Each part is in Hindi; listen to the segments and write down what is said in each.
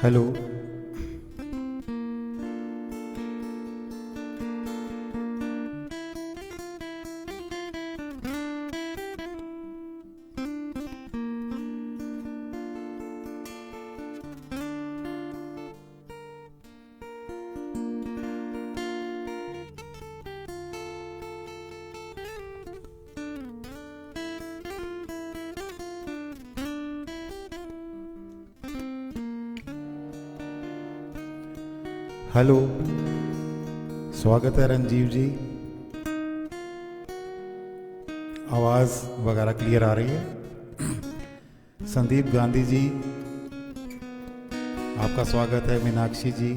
हेलो। हेलो, स्वागत है रंजीव जी। आवाज़ वगैरह क्लियर आ रही है? संदीप गांधी जी, आपका स्वागत है। मीनाक्षी जी,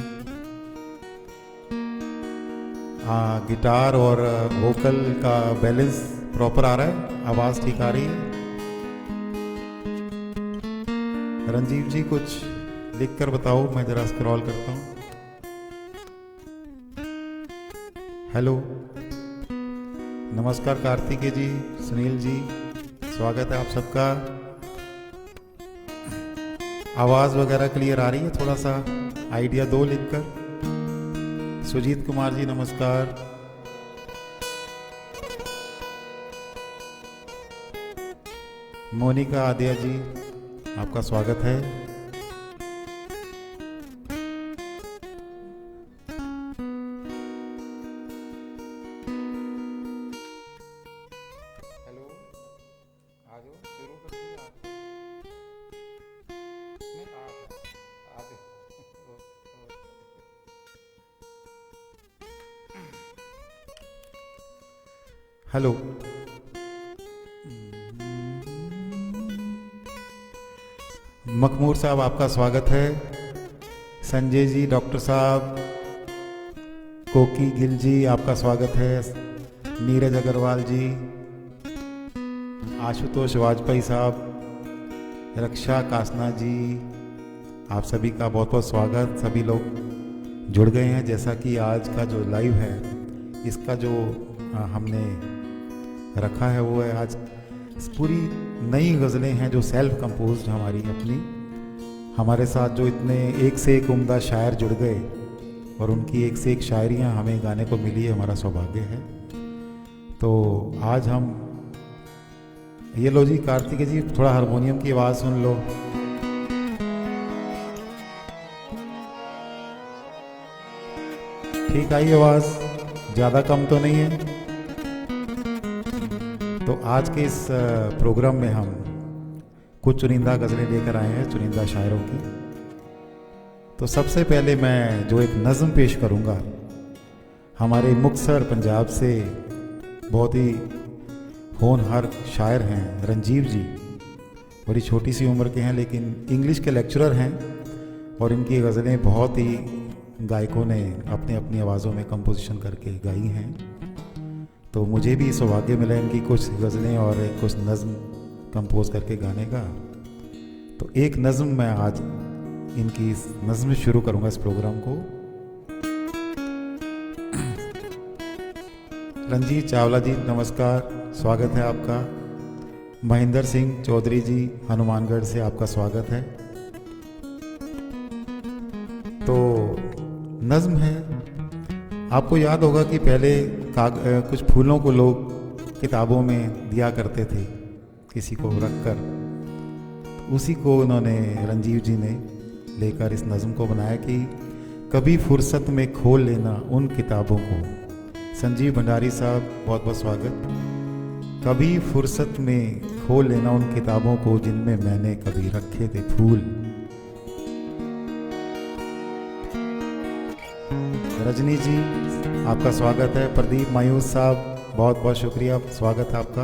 गिटार और वोकल का बैलेंस प्रॉपर आ रहा है? आवाज़ ठीक आ रही है? रंजीव जी कुछ लिख कर बताओ, मैं ज़रा स्क्रॉल करता हूँ। हेलो, नमस्कार कार्तिकेय जी, सुनील जी, स्वागत है आप सबका। आवाज़ वगैरह क्लियर आ रही है? थोड़ा सा आइडिया दो लिखकर। सुजीत कुमार जी नमस्कार। मोनिका आद्या जी, आपका स्वागत है। हेलो, मखमूर साहब आपका स्वागत है। संजय जी, डॉक्टर साहब, कोकी गिल जी आपका स्वागत है। नीरज अग्रवाल जी, आशुतोष वाजपेयी साहब, रक्षा कासना जी, आप सभी का बहुत बहुत स्वागत। सभी लोग जुड़ गए हैं। जैसा कि आज का जो लाइव है, इसका जो हमने रखा है वो है आज पूरी नई गज़लें हैं जो सेल्फ कंपोज्ड हमारी अपनी। हमारे साथ जो इतने एक से एक उम्दा शायर जुड़ गए और उनकी एक से एक शायरियाँ हमें गाने को मिली, हमारा सौभाग्य है। तो आज हम ये लो जी, कार्तिकेय जी थोड़ा हारमोनियम की आवाज़ सुन लो। ठीक आई आवाज़? ज़्यादा कम तो नहीं है? तो आज के इस प्रोग्राम में हम कुछ चुनिंदा गज़लें लेकर आए हैं, चुनिंदा शायरों की। तो सबसे पहले मैं जो एक नज़म पेश करूंगा, हमारे मुक्तसर पंजाब से बहुत ही होनहार शायर हैं रंजीव जी। बड़ी छोटी सी उम्र के हैं लेकिन इंग्लिश के लेक्चरर हैं और इनकी गज़लें बहुत ही गायकों ने अपने अपनी आवाज़ों में कंपोजिशन करके गाई हैं। तो मुझे भी सौभाग्य मिला इनकी कुछ गज़लें और कुछ नज़म कंपोज करके गाने का। तो एक नज़म मैं आज इनकी इस नज़म शुरू करूंगा इस प्रोग्राम को। रंजीत चावला जी नमस्कार, स्वागत है आपका। महेंद्र सिंह चौधरी जी हनुमानगढ़ से, आपका स्वागत है। तो नज़म है, आपको याद होगा कि पहले कुछ फूलों को लोग किताबों में दिया करते थे किसी को रख कर, उसी को उन्होंने रंजीव जी ने लेकर इस नज़म को बनाया कि कभी फुर्सत में खोल लेना उन किताबों को। संजीव भंडारी साहब बहुत बहुत स्वागत। कभी फुर्सत में खोल लेना उन किताबों को जिनमें मैंने कभी रखे थे फूल। रजनी जी आपका स्वागत है। प्रदीप मायूस साहब बहुत बहुत शुक्रिया, स्वागत है आपका।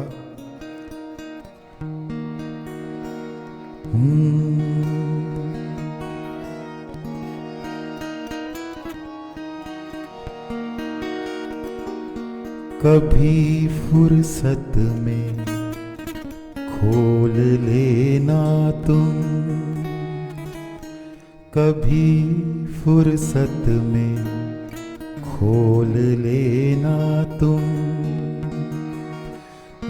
कभी फुर्सत में खोल लेना तुम, कभी फुर्सत में खोल लेना तुम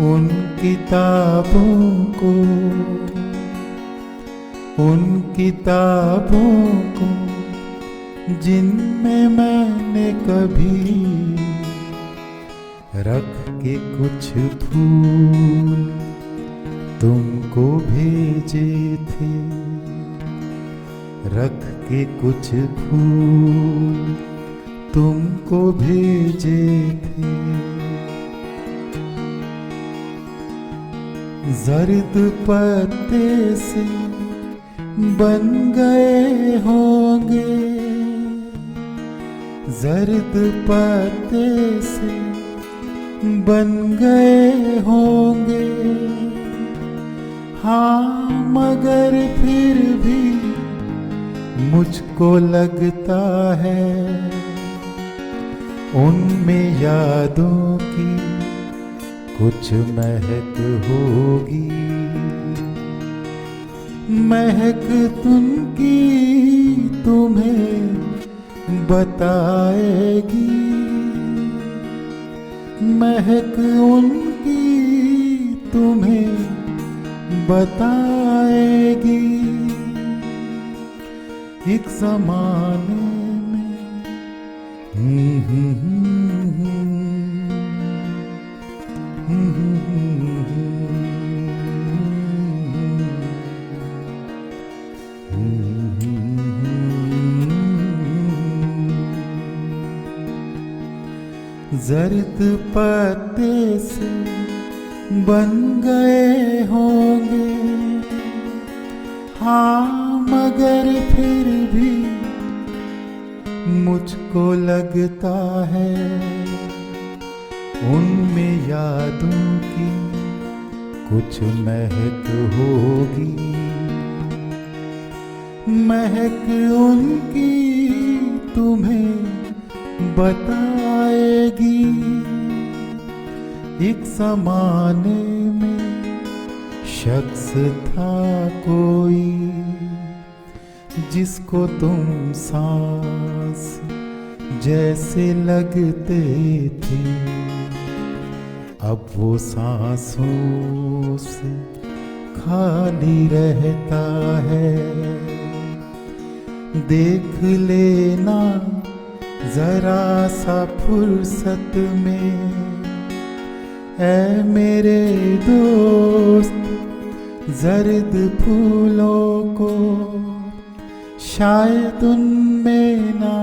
उन किताबों को उन किताबों को जिनमें मैंने कभी रख के कुछ फूल तुमको भेजे थे, रख के कुछ फूल तुमको भेजे थे। जर्द पत्ते से बन गए होंगे, जर्द पत्ते से बन गए होंगे, हाँ मगर फिर भी मुझको लगता है उनमें यादों की कुछ महक होगी, महक उनकी तुम्हें बताएगी, महक उनकी तुम्हें बताएगी। एक ज़माने में जर्द पत्ते से बन गए होंगे, हाँ मगर फिर भी मुझको लगता है उनमें यादों की कुछ महक होगी, महक उनकी तुम्हें बताएगी। एक ज़माने में शख्स था कोई जिसको तुम सांस जैसे लगते थे, अब वो सांसों से खाली रहता है। देख लेना जरा सा फुर्सत में ऐ मेरे दोस्त जर्द फूलों को, शायद उनमें ना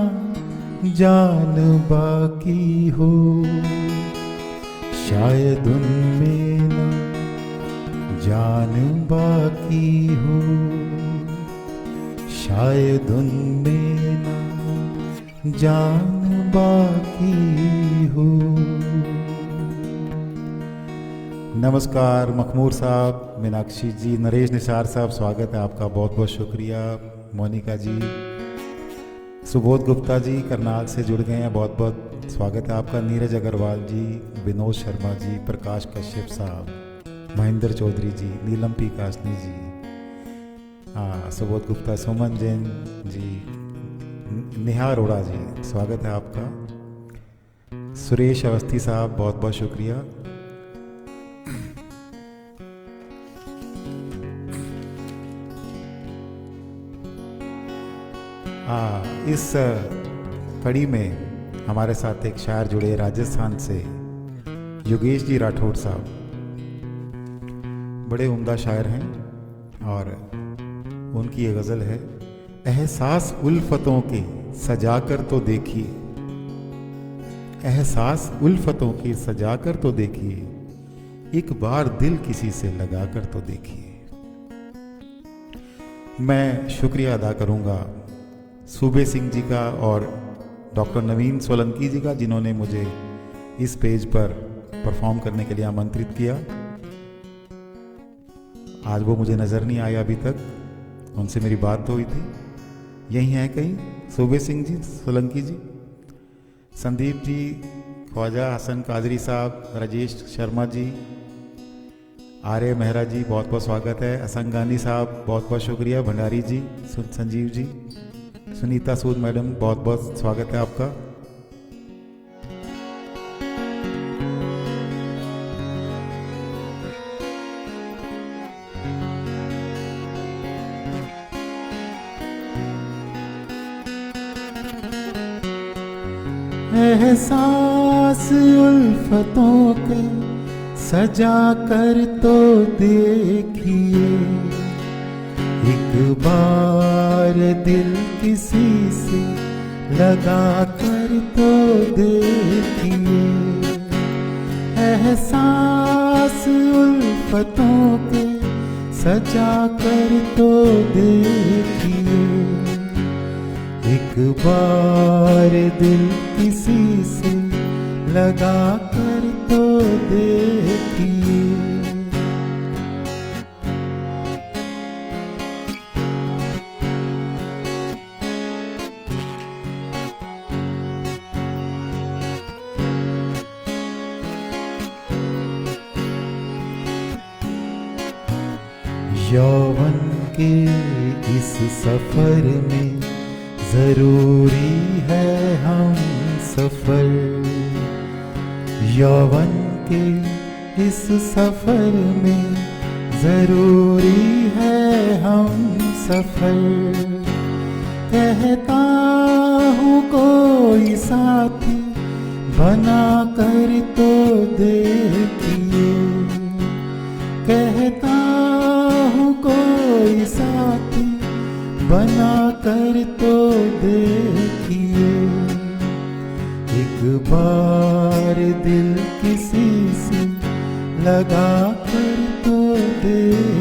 जान बाकी हो, शायद उनमें ना जान बाकी हो, शायद उनमें ना जान बाकी हो। नमस्कार मखमूर साहब, मीनाक्षी जी, नरेश निसार साहब, स्वागत है आपका, बहुत बहुत शुक्रिया। मोनिका जी, सुबोध गुप्ता जी करनाल से जुड़ गए हैं, बहुत बहुत स्वागत है आपका। नीरज अग्रवाल जी, विनोद शर्मा जी, प्रकाश कश्यप साहब, महेंद्र चौधरी जी, नीलम पी कासनी जी, हाँ सुबोध गुप्ता, सुमन जैन जी, नेहा अरोड़ा जी, स्वागत है आपका। सुरेश अवस्थी साहब, बहुत बहुत शुक्रिया। इस कड़ी में हमारे साथ एक शायर जुड़े राजस्थान से, योगेश जी राठौड़ साहब, बड़े उम्दा शायर हैं और उनकी ये गज़ल है, एहसास उल्फतों के सजाकर तो देखिए, एहसास उल्फतों के सजाकर तो देखिए, एक बार दिल किसी से लगाकर तो देखिए। मैं शुक्रिया अदा करूंगा सूबे सिंह जी का और डॉक्टर नवीन सोलंकी जी का, जिन्होंने मुझे इस पेज पर परफॉर्म करने के लिए आमंत्रित किया। आज वो मुझे नज़र नहीं आया अभी तक, उनसे मेरी बात तो हुई थी, यही हैं कहीं सूबे सिंह जी, सोलंकी जी, संदीप जी, ख्वाजा हसन कादरी साहब, राजेश शर्मा जी, आर्य मेहरा जी, बहुत बहुत स्वागत है। असंगानी साहब, बहुत बहुत शुक्रिया। भंडारी जी, संजीव जी, सुनीता सूद मैडम, बहुत बहुत स्वागत है आपका। एहसास उल्फतों के सजा कर तो देखिए, एक बार दिल किसी से लगा कर तो देखिए। एहसास उल्फतों के सजा कर तो देखिए, एक बार दिल किसी से लगा कर तो देखिए। यौवन के इस सफर में जरूरी है हम सफर, यौवन के इस सफर में जरूरी है हम सफर। कहता हूँ कोई साथी बना कर तो देखिए, कहता हूँ कोई साथी बना कर तो देखिए, एक बार दिल किसी से लगा कर तो देखिए।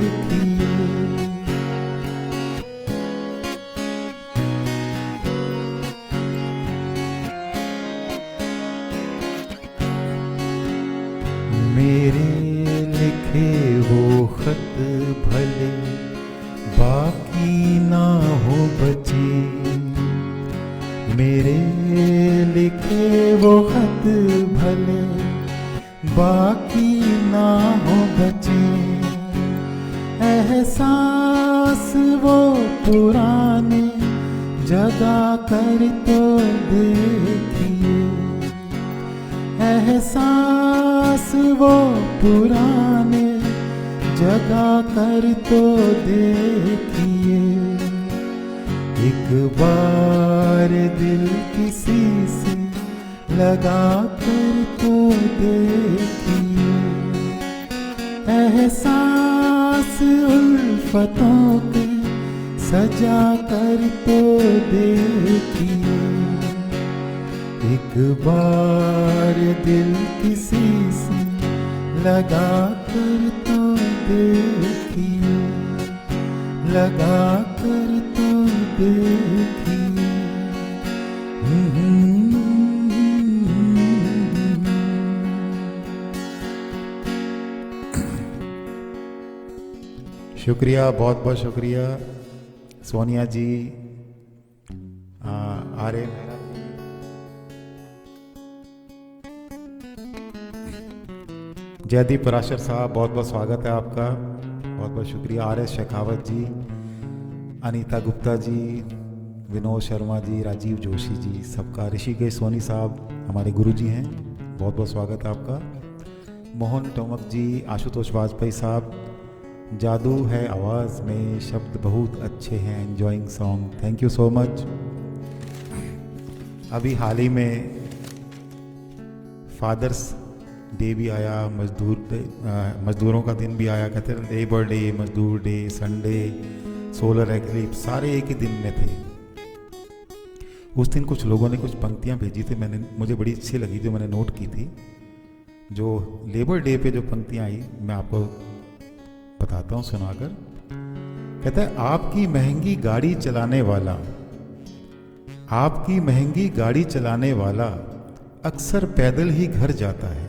मेरे लिखे वो खत भले बाकी ना हो बचे, मेरे लिखे वो खत भले बाकी ना हो बचे। एहसास वो पुराने जगा कर तो देखिए, एहसास वो पुराने जगा कर तो देखिए, एक बार दिल किसी से लगा कर तो देखिए। एहसास उल्फतों के सजा कर तो देखिए, एक बार दिल किसी से लगा कर तो देखिए, लगा कर तो देखिए। शुक्रिया, बहुत बहुत शुक्रिया सोनिया जी, आर्य जयदीप पराशर साहब, बहुत बहुत स्वागत है आपका, बहुत बहुत शुक्रिया। आर.एस. शेखावत जी, अनीता गुप्ता जी, विनोद शर्मा जी, राजीव जोशी जी, सबका। ऋषिकेश सोनी साहब हमारे गुरु जी हैं, बहुत बहुत स्वागत है आपका। मोहन टोमक जी, आशुतोष वाजपेयी साहब, जादू है आवाज़ में, शब्द बहुत अच्छे हैं, enjoying song, thank you so much. अभी हाल ही में फादर्स डे भी आया, मजदूरों का दिन भी आया, कहते हैं लेबर डे, मजदूर डे, संडे, सोलर एक्लिप्स, सारे एक ही दिन में थे। उस दिन कुछ लोगों ने कुछ पंक्तियां भेजी थी, मुझे बड़ी अच्छी लगी, जो मैंने नोट की थी। जो लेबर डे पे जो पंक्तियां आई मैं आपको बताता हूँ सुनाकर। कहता है, आपकी महंगी गाड़ी चलाने वाला, आपकी महंगी गाड़ी चलाने वाला अक्सर पैदल ही घर जाता है।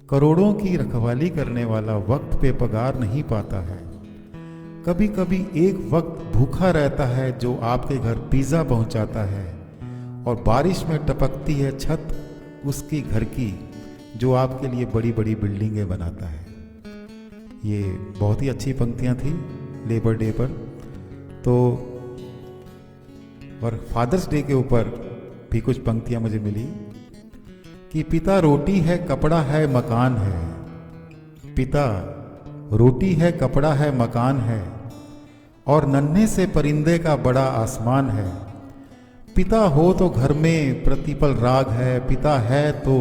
करोड़ों की रखवाली करने वाला वक्त पे पगार नहीं पाता है। कभी कभी एक वक्त भूखा रहता है जो आपके घर पिज़्ज़ा पहुंचाता है, और बारिश में टपकती है छत उसकी घर की जो आपके लिए बड़ी बड़ी बिल्डिंगें बनाता है। ये बहुत ही अच्छी पंक्तियां थी लेबर डे पर। तो और फादर्स डे के ऊपर भी कुछ पंक्तियां मुझे मिली कि पिता रोटी है कपड़ा है मकान है, पिता रोटी है कपड़ा है मकान है, और नन्हे से परिंदे का बड़ा आसमान है। पिता हो तो घर में प्रतिपल राग है, पिता है तो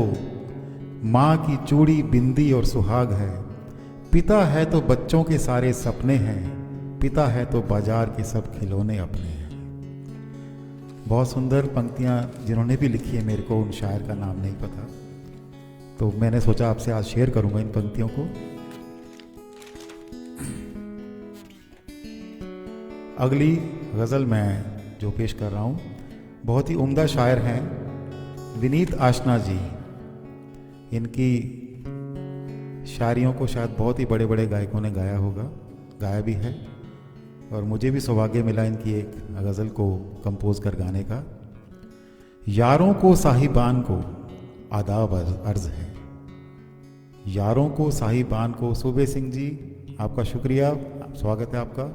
माँ की चूड़ी बिंदी और सुहाग है, पिता है तो बच्चों के सारे सपने हैं, पिता है तो बाजार के सब खिलौने अपने हैं। बहुत सुंदर पंक्तियाँ जिन्होंने भी लिखी है, मेरे को उन शायर का नाम नहीं पता, तो मैंने सोचा आपसे आज शेयर करूंगा इन पंक्तियों को। अगली गज़ल मैं जो पेश कर रहा हूँ, बहुत ही उम्दा शायर हैं विनीत आशना जी। इनकी शायरियों को शायद बहुत ही बड़े बड़े गायकों ने गाया होगा, गाया भी है, और मुझे भी सौभाग्य मिला इनकी एक गज़ल को कंपोज कर गाने का। यारों को साहिबान को आदाब अर्ज़ है, यारों को साहिबान को। सूबे सिंह जी आपका शुक्रिया, स्वागत है आपका।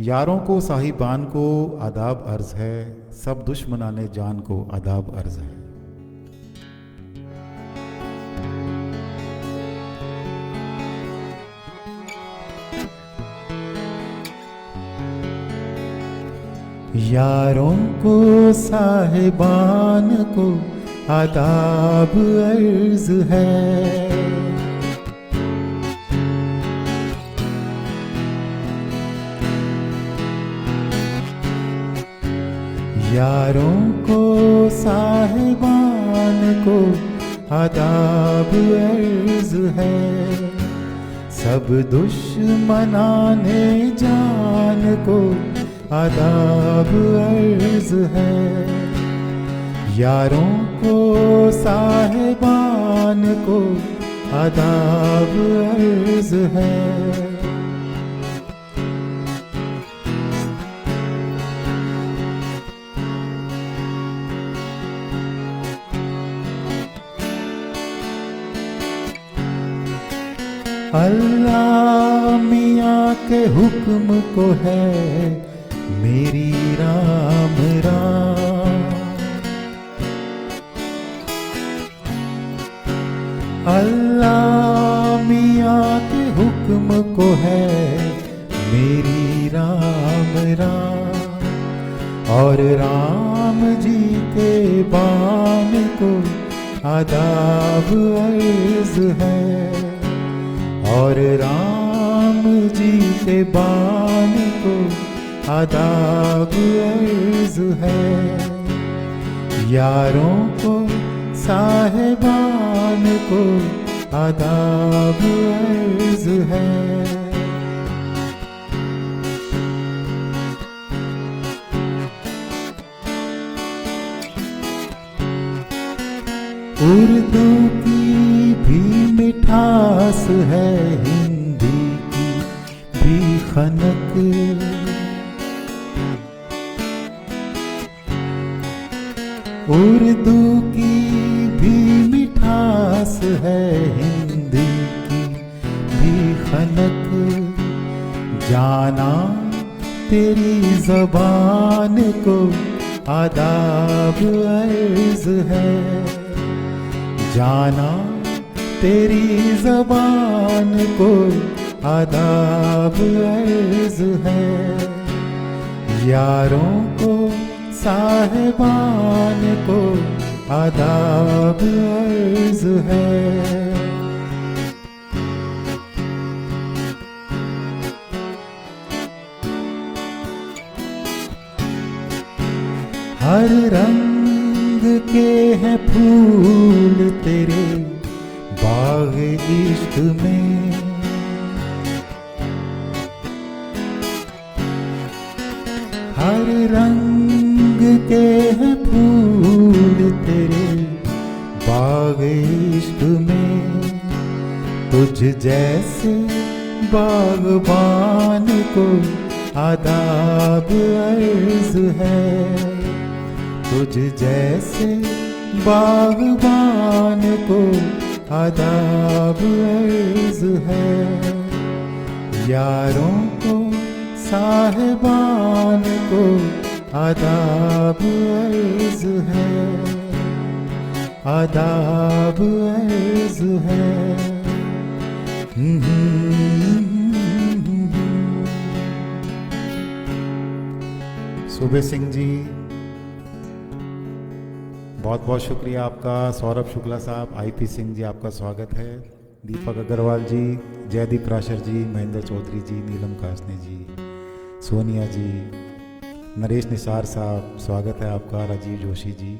यारों को साहिबान को आदाब अर्ज़ है, सब दुश्मनाने जान को आदाब अर्ज़ है। यारों को साहिबान को आदाब अर्ज़ है, यारों को साहिबान को आदाब अर्ज़ है, सब दुश्मनाने जान को आदाब अर्ज़ है। यारों को साहिबान को आदाब अर्ज़ है। अल्लाह मियाँ के हुक्म को है मेरी राम राम, अल्लाह मियाँ के हुक्म को है मेरी राम राम, और राम जी के बान को आदाब अर्ज़ है, और राम जी के बान को आदाब अर्ज़ है। यारों को साहिबान को आदाब अर्ज़ है। उर्दू की भी मिठास है, हिंदी की भी खनक, उर्दू की भी मिठास है, हिंदी की भी खनक, जाना तेरी ज़बान को आदाब अर्ज़ है, जाना तेरी ज़बान को आदाब अर्ज़ है। यारों को साहिबान को आदाब अर्ज़ है। हर रंग के हैं फूल तेरे बाग इश्क में, हर रंग के हैं फूल तेरे बाग इश्क में, तुझ जैसे बागबान को आदाब अर्ज़ है, तुझ जैसे बागबान को आदाब अर्ज़ है। यारों को साहिबान को आदाब अर्ज़ है, आदाब अर्ज़ है। सूबे सिंह जी बहुत बहुत शुक्रिया आपका सौरभ शुक्ला साहब, आईपी सिंह जी आपका स्वागत है, दीपक अग्रवाल जी, जयदीप राशर जी, महेंद्र चौधरी जी, नीलम कासने जी, सोनिया जी, नरेश निसार साहब स्वागत है आपका, राजीव जोशी जी।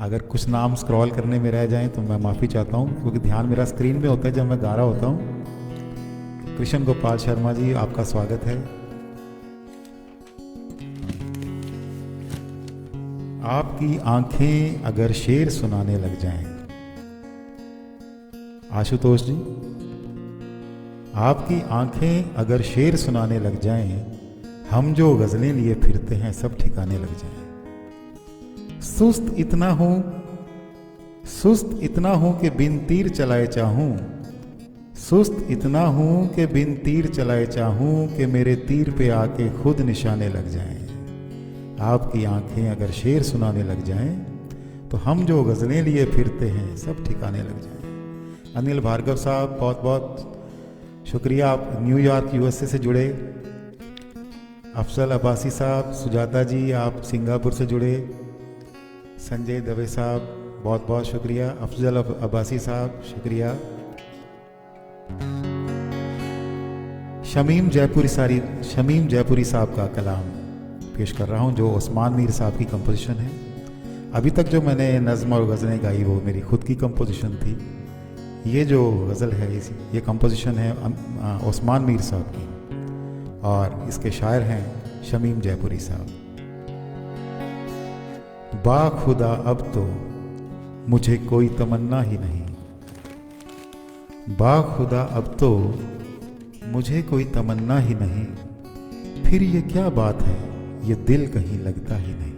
अगर कुछ नाम स्क्रॉल करने में रह जाएं तो मैं माफ़ी चाहता हूं, क्योंकि ध्यान मेरा स्क्रीन में होता है जब मैं गा रहा होता हूं। कृष्ण गोपाल शर्मा जी आपका स्वागत है। आपकी आंखें अगर शेर सुनाने लग जाएं, आशुतोष जी, आपकी आंखें अगर शेर सुनाने लग जाएं, हम जो गजलें लिए फिरते हैं सब ठिकाने लग जाएं। सुस्त इतना हूं कि बिन तीर चलाए चाहूं, सुस्त इतना हूं कि बिन तीर चलाए चाहूं, कि मेरे तीर पे आके खुद निशाने लग जाएं। आपकी आंखें अगर शेर सुनाने लग जाएं, तो हम जो गज़लें लिए फिरते हैं सब ठिकाने लग जाएं। अनिल भार्गव साहब बहुत बहुत शुक्रिया, आप न्यूयॉर्क यूएसए से जुड़े। अफजल अब्बासी साहब, सुजाता जी आप सिंगापुर से जुड़े। संजय दवे साहब बहुत बहुत शुक्रिया। अफजल अब्बासी साहब शुक्रिया। शमीम जयपुरी साहब का कलाम पेश कर रहा हूँ, जो उस्मान मीर साहब की कंपोजिशन है। अभी तक जो मैंने नज़्म और गज़लें गाई वो मेरी खुद की कंपोजिशन थी। ये जो गज़ल है ये कंपोजिशन है उस्मान मीर साहब की, और इसके शायर हैं शमीम जयपुरी साहब। बाखुदा अब तो मुझे कोई तमन्ना ही नहीं, बाखुदा अब तो मुझे कोई तमन्ना ही नहीं, फिर ये क्या बात है ये दिल कहीं लगता ही नहीं।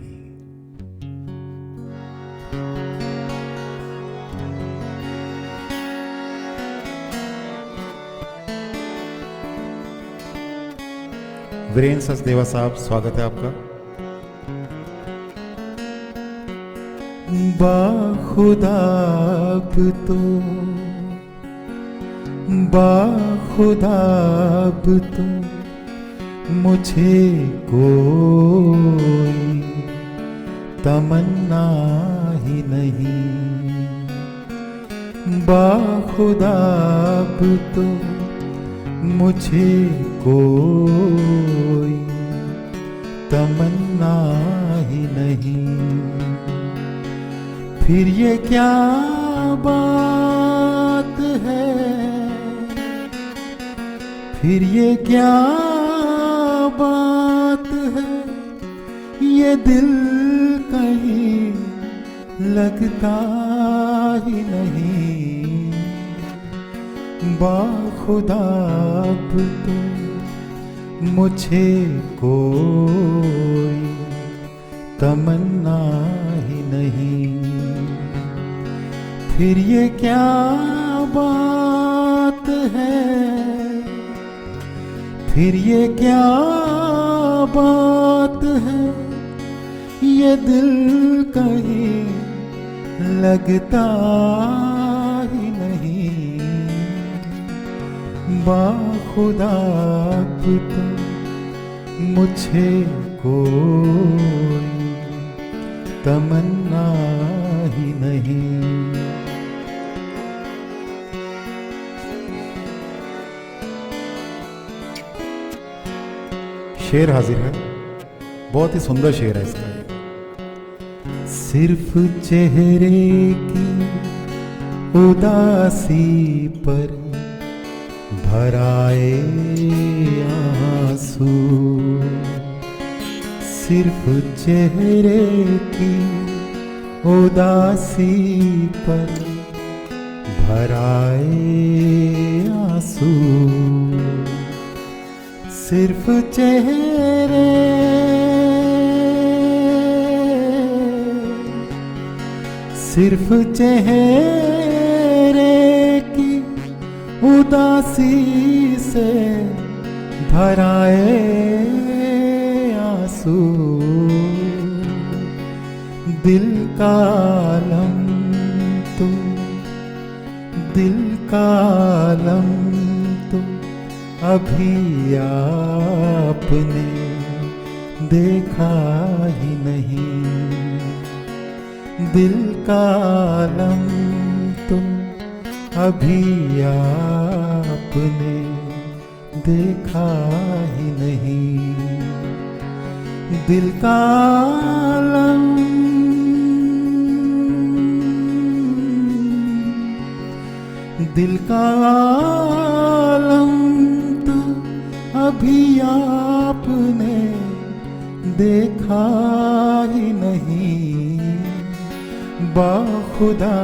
वीरेंद्र सचदेवा साहब स्वागत है आपका। बाखुदा अब तो, बाखुदा अब तो मुझे कोई तमन्ना ही नहीं, बाखुदा अब तो मुझे कोई तमन्ना ही नहीं, फिर ये क्या बात है, फिर ये क्या बात है, ये दिल कहीं लगता ही नहीं, बाखुदा अब तो मुझे कोई तमन्ना ही नहीं, फिर ये क्या बात है, फिर ये क्या बात है, ये दिल कहीं लगता ही नहीं, बाखुदा अब तो मुझे कोई तमन्ना ही नहीं। शेर हाजिर है, बहुत ही सुंदर शेर है इसका। सिर्फ चेहरे की उदासी पर भराए आंसू, सिर्फ चेहरे की उदासी पर भराए आंसू, सिर्फ चेहरे, सिर्फ चेहरे की उदासी से भराए आंसू, दिल का आलम तो, दिल का आलम तो अभी आपने देखा ही नहीं, दिल का आलम तुम अभी आपने देखा ही नहीं। दिल का आलम दिल का आलम तो अभी आपने देखा ही नहीं। बाखुदा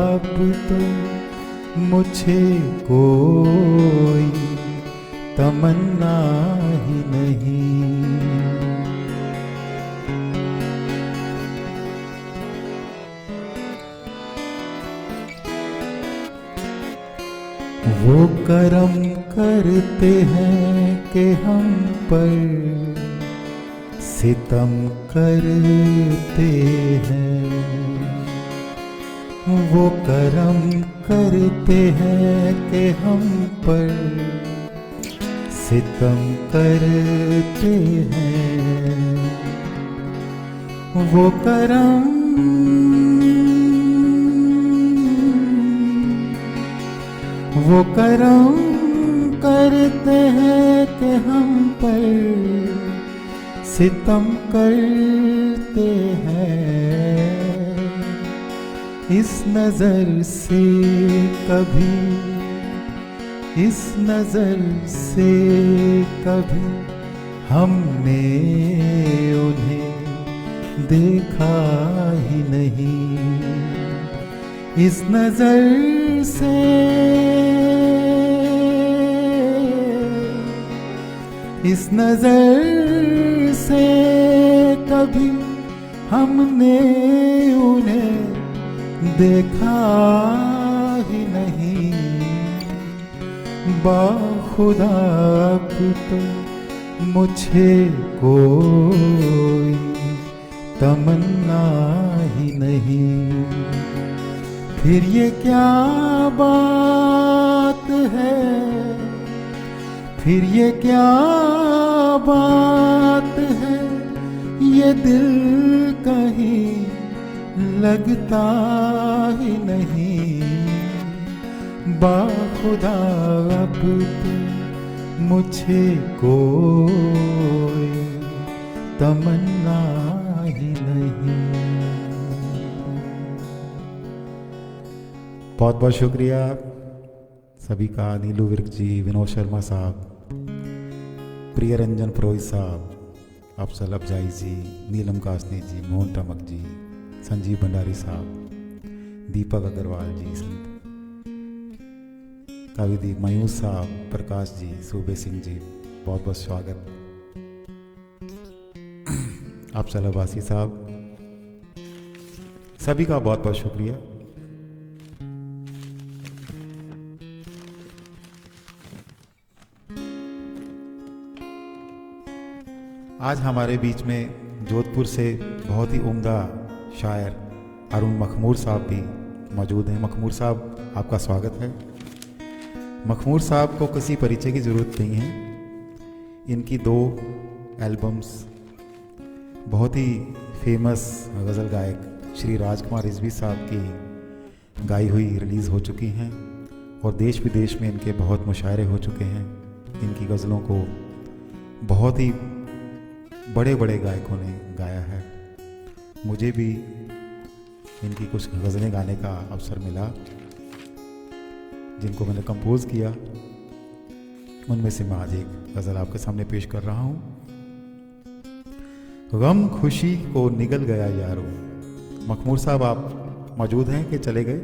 अब तो मुझे कोई तमन्ना ही नहीं। वो करम करते हैं कि हम पर सितम करते हैं। वो करम करते हैं कि हम पर सितम करते हैं। वो करम करते हैं कि हम पर सितम करते हैं। इस नजर से कभी हमने उन्हें देखा ही नहीं। इस नजर से कभी हमने उन्हें देखा ही नहीं। बाखुदा अब तो मुझे कोई तमन्ना ही नहीं। फिर ये क्या बात है, फिर ये क्या बात है, ये दिल कहीं लगता ही नहीं। बाखुदा अब तो मुझे कोई तमन्ना ही नहीं। बहुत बहुत शुक्रिया सभी का। नीलू विर्क जी, विनोद शर्मा साहब, प्रिय रंजन पुरोहित साहब, अफसल अफजाई जी, नीलम कासनी जी, मोहन टमक जी, संजीव भंडारी साहब, दीपक अग्रवाल जी, काविदीप मयूस साहब, प्रकाश जी, सूबे सिंह जी, बहुत बहुत स्वागत। अफसल अब्बासी साहब, सभी का बहुत बहुत शुक्रिया। आज हमारे बीच में जोधपुर से बहुत ही उम्दा शायर अरुण मखमूर साहब भी मौजूद हैं। मखमूर साहब, आपका स्वागत है। मखमूर साहब को किसी परिचय की ज़रूरत नहीं है। इनकी 2 एल्बम्स बहुत ही फेमस गज़ल गायक श्री राजकुमार रिजवी साहब की गाई हुई रिलीज़ हो चुकी हैं और देश विदेश में इनके बहुत मुशायरे हो चुके हैं। इनकी गज़लों को बहुत ही बड़े बड़े गायकों ने गाया है। मुझे भी इनकी कुछ गज़लें गाने का अवसर मिला जिनको मैंने कंपोज़ किया। उनमें से मैं आज एक गज़ल आपके सामने पेश कर रहा हूँ। गम खुशी को निगल गया यारो। मखमूर साहब, आप मौजूद हैं कि चले गए?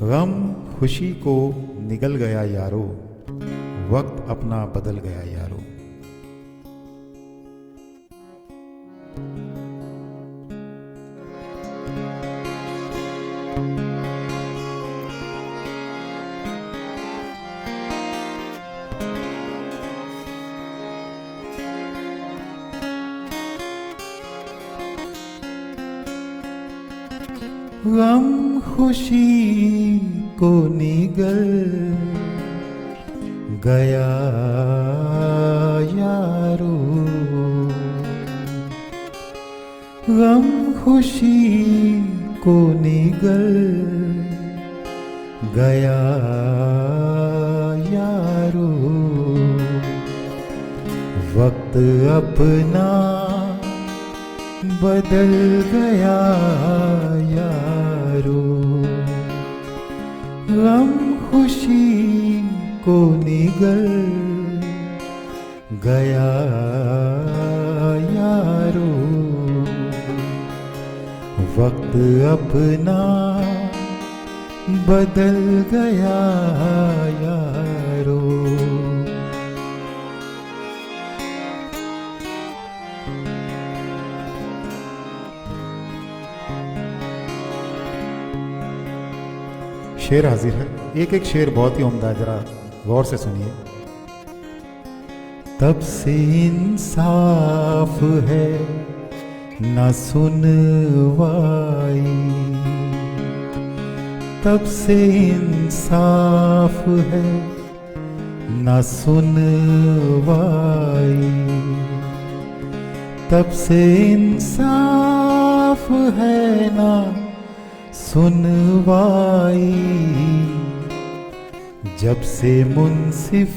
गम खुशी को निगल गया यारो, वक्त अपना बदल गया यारो। गम खुशी को निगल गया यारो, गम खुशी को निगल गया यारो, वक्त अपना बदल गया यारो, गम खुशी को निगल गया यारो, वक्त अपना बदल गया यारो। शेर हाजिर है। एक एक शेर बहुत ही उम्दा है, जरा गौर से सुनिए। तब से इंसाफ है न सुनवाई, तब से इंसाफ है न सुनवाई, तब से इंसाफ है ना सुनवाई, जब से मुंसिफ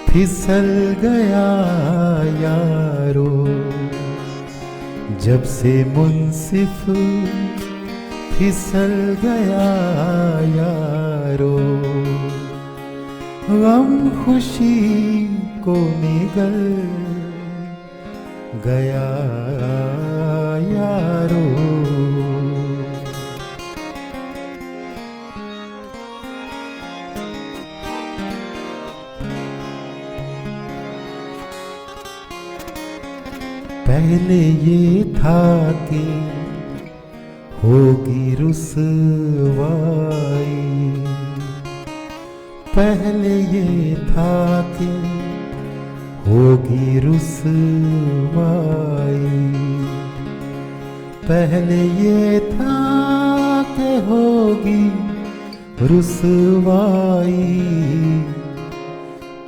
फिसल गया यारो, जब से मुंसिफ फिसल गया यारो, गम खुशी को निगल गया यारो। पहले ये था कि होगी रुसवाई, पहले ये था कि होगी रुसवाई, पहले ये था कि होगी रुसवाई,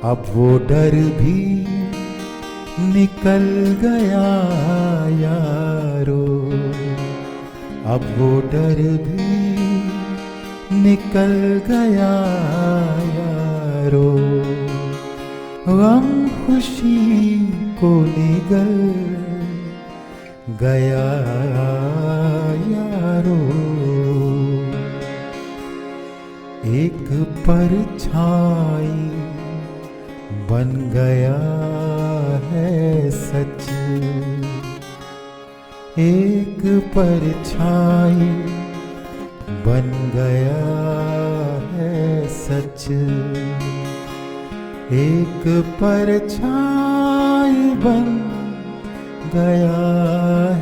अब वो डर भी निकल गया यारो, अब वो डर भी निकल गया यारो, गम खुशी को निगल गया यारो। एक परछाई बन गया है सच, एक परछाई बन गया है सच, एक परछाई बन गया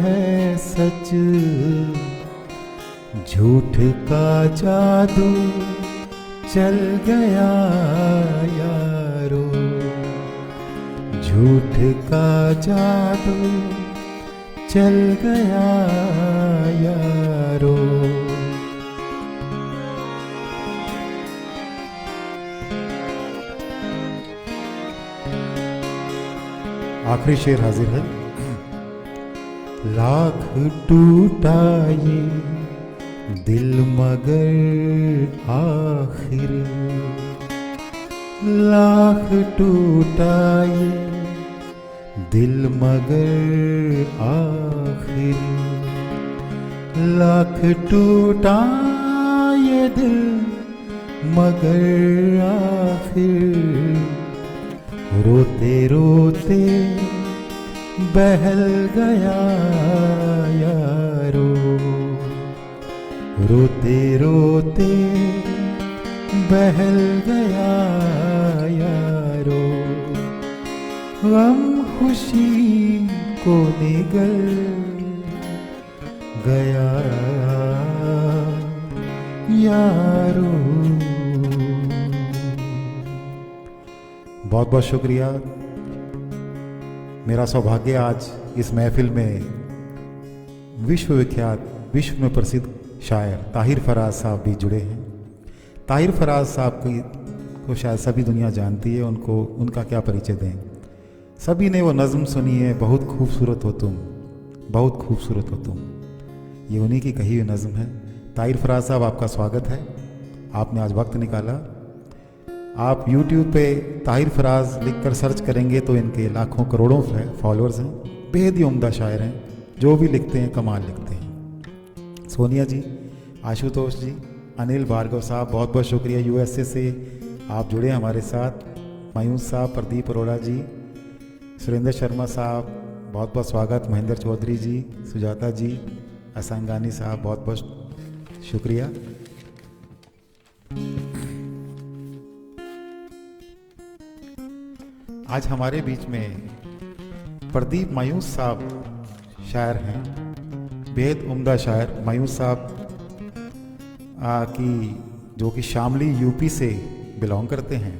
है सच, झूठ का जादू चल गया यारो, झूठ का जादू चल गया यारो। आखिरी शेर हाजिर है। लाख टूटा ये दिल मगर आखिर, लाख टूटा ये दिल मगर आखिर, लाख टूटा ये दिल मगर आखिर, रोते रोते बहल गया यारो, रोते रोते बहल गया यारो, गम खुशी को निगल गया यारो। बहुत बहुत शुक्रिया। मेरा सौभाग्य आज इस महफिल में विश्वविख्यात, विश्व में प्रसिद्ध शायर ताहिर फराज साहब भी जुड़े हैं। ताहिर फराज साहब को शायद सभी दुनिया जानती है, उनको उनका क्या परिचय दें। सभी ने वो नज़्म सुनी है, बहुत खूबसूरत हो तुम, बहुत खूबसूरत हो तुम। ये उन्हीं की कही हुई नज़म है। ताहिर फराज साहब, आपका स्वागत है, आपने आज वक्त निकाला। आप YouTube पे ताहिर फराज लिखकर सर्च करेंगे तो इनके लाखों करोड़ों फॉलोअर्स हैं। बेहद ही उम्दा शायर हैं, जो भी लिखते हैं कमाल लिखते हैं। सोनिया जी, आशुतोष जी, अनिल भार्गव साहब, बहुत बहुत शुक्रिया। USA से आप जुड़े हमारे साथ। मायूस साहब, प्रदीप अरोड़ा जी, सुरेंद्र शर्मा साहब, बहुत बहुत स्वागत। महेंद्र चौधरी जी, सुजाता जी, असंगानी साहब, बहुत बहुत शुक्रिया। आज हमारे बीच में प्रदीप मायूस साहब शायर हैं, बेहद उम्दा शायर। मायूस साहब की जो कि शामली यूपी से बिलोंग करते हैं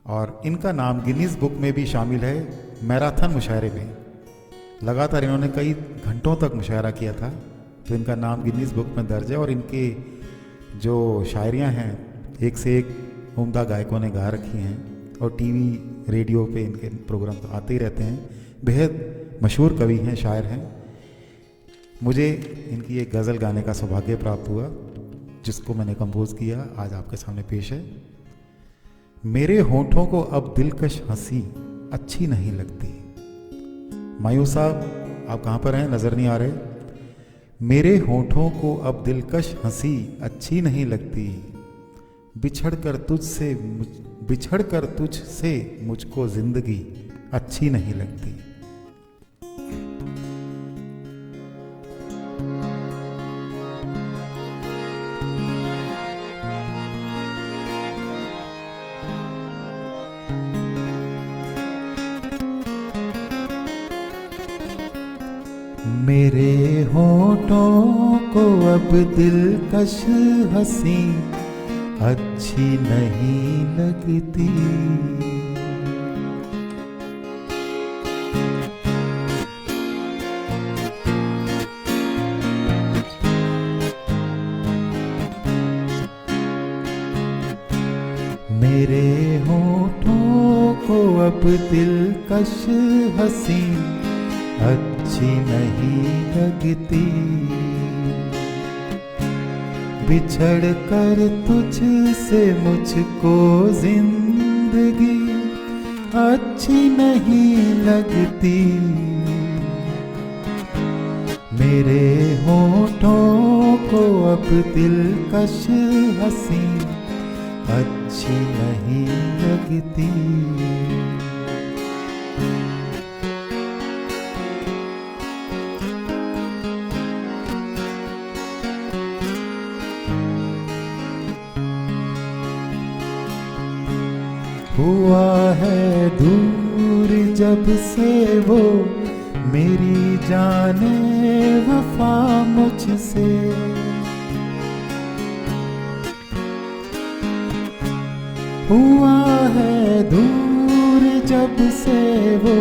और इनका नाम गिनीज बुक में भी शामिल है। मैराथन मुशायरे में लगातार इन्होंने कई घंटों तक मुशायरा किया था, तो इनका नाम गिनीज बुक में दर्ज है। और इनके जो शायरियाँ हैं एक से एक उम्दा गायकों ने गा रखी हैं और टीवी रेडियो पे इनके प्रोग्राम आते ही रहते हैं। बेहद मशहूर कवि हैं, शायर हैं। मुझे इनकी एक गज़ल गाने का सौभाग्य प्राप्त हुआ, जिसको मैंने कंपोज किया, आज आपके सामने पेश है। मेरे होठों को अब दिलकश हंसी अच्छी नहीं लगती। मायूस साहब, आप कहाँ पर हैं, नज़र नहीं आ रहे। मेरे होठों को अब दिलकश हंसी अच्छी नहीं लगती, बिछड़ कर तुझसे मुझको जिंदगी अच्छी नहीं लगती। मेरे होठों को अब दिलकश हंसी अच्छी नहीं लगती, मेरे होठों को अब दिलकश हंसी अच्छी नहीं लगती, बिछड़ कर तुझसे मुझको जिंदगी अच्छी नहीं लगती। मेरे होठों को अब दिलकश हंसी अच्छी नहीं लगती। हुआ है दूर जब से वो मेरी जाने वफा मुझसे, हुआ है दूर जब से वो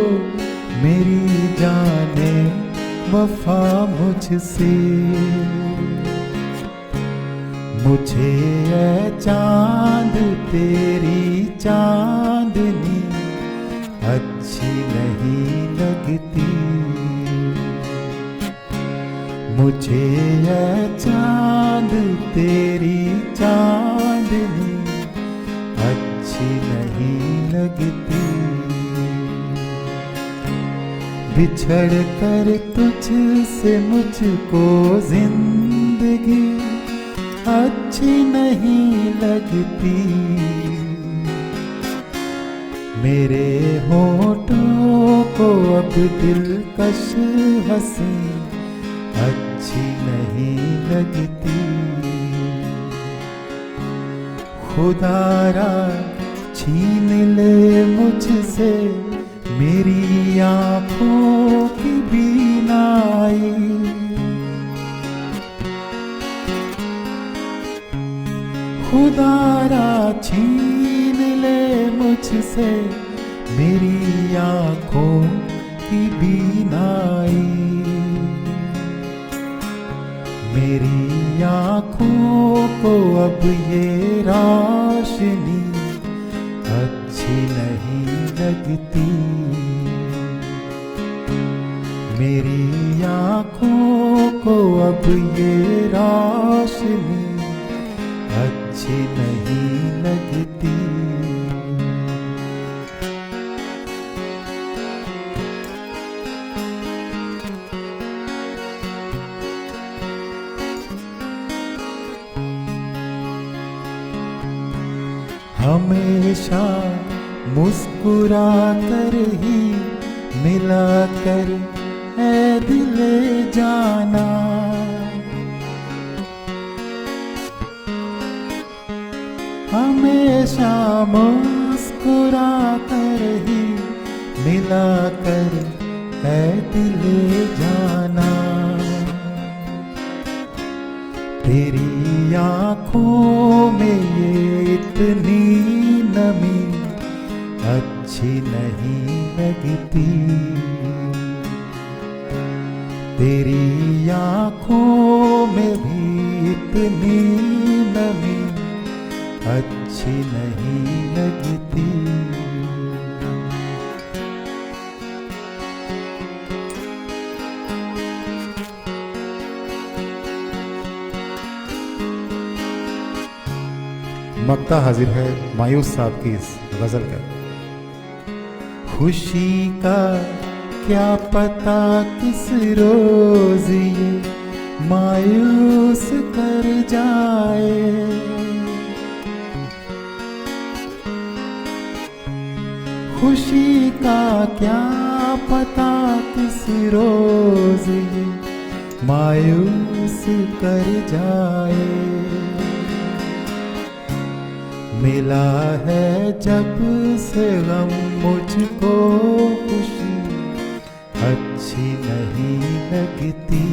मेरी जाने वफा मुझसे। मुझे है चांद तेरी चांदनी अच्छी नहीं लगती, मुझे है चांद तेरी चांदनी अच्छी नहीं लगती, बिछड़ कर तुझसे मुझको जिंदगी अच्छी नहीं लगती। मेरे होठों को अब दिलकश हंसी अच्छी नहीं लगती। खुदारा छीन ले मुझसे मेरी आँखों की बीनाई, खुदारा छीन ले मुझसे मेरी आँखों की बीनाई, मेरी आँखों को अब ये रोशनी अच्छी नहीं लगती, मेरी आँखों को हमेशा मुस्कुरा कर ही मिला कर है दिले जाना। हमेशा मुस्कुरा कर ही मिला कर है दिले जाना। तेरी आँखों में ये इतनी नमी अच्छी नहीं लगती। तेरी आँखों में भी इतनी नमी अच्छी नहीं लगती। मक्ता हाजिर है मायूस साहब की इस गजल का। खुशी का क्या पता किस रोज ये मायूस कर जाए। खुशी का क्या पता किस रोज ये मायूस कर जाए। मिला है जब से गम मुझको खुशी अच्छी नहीं लगती।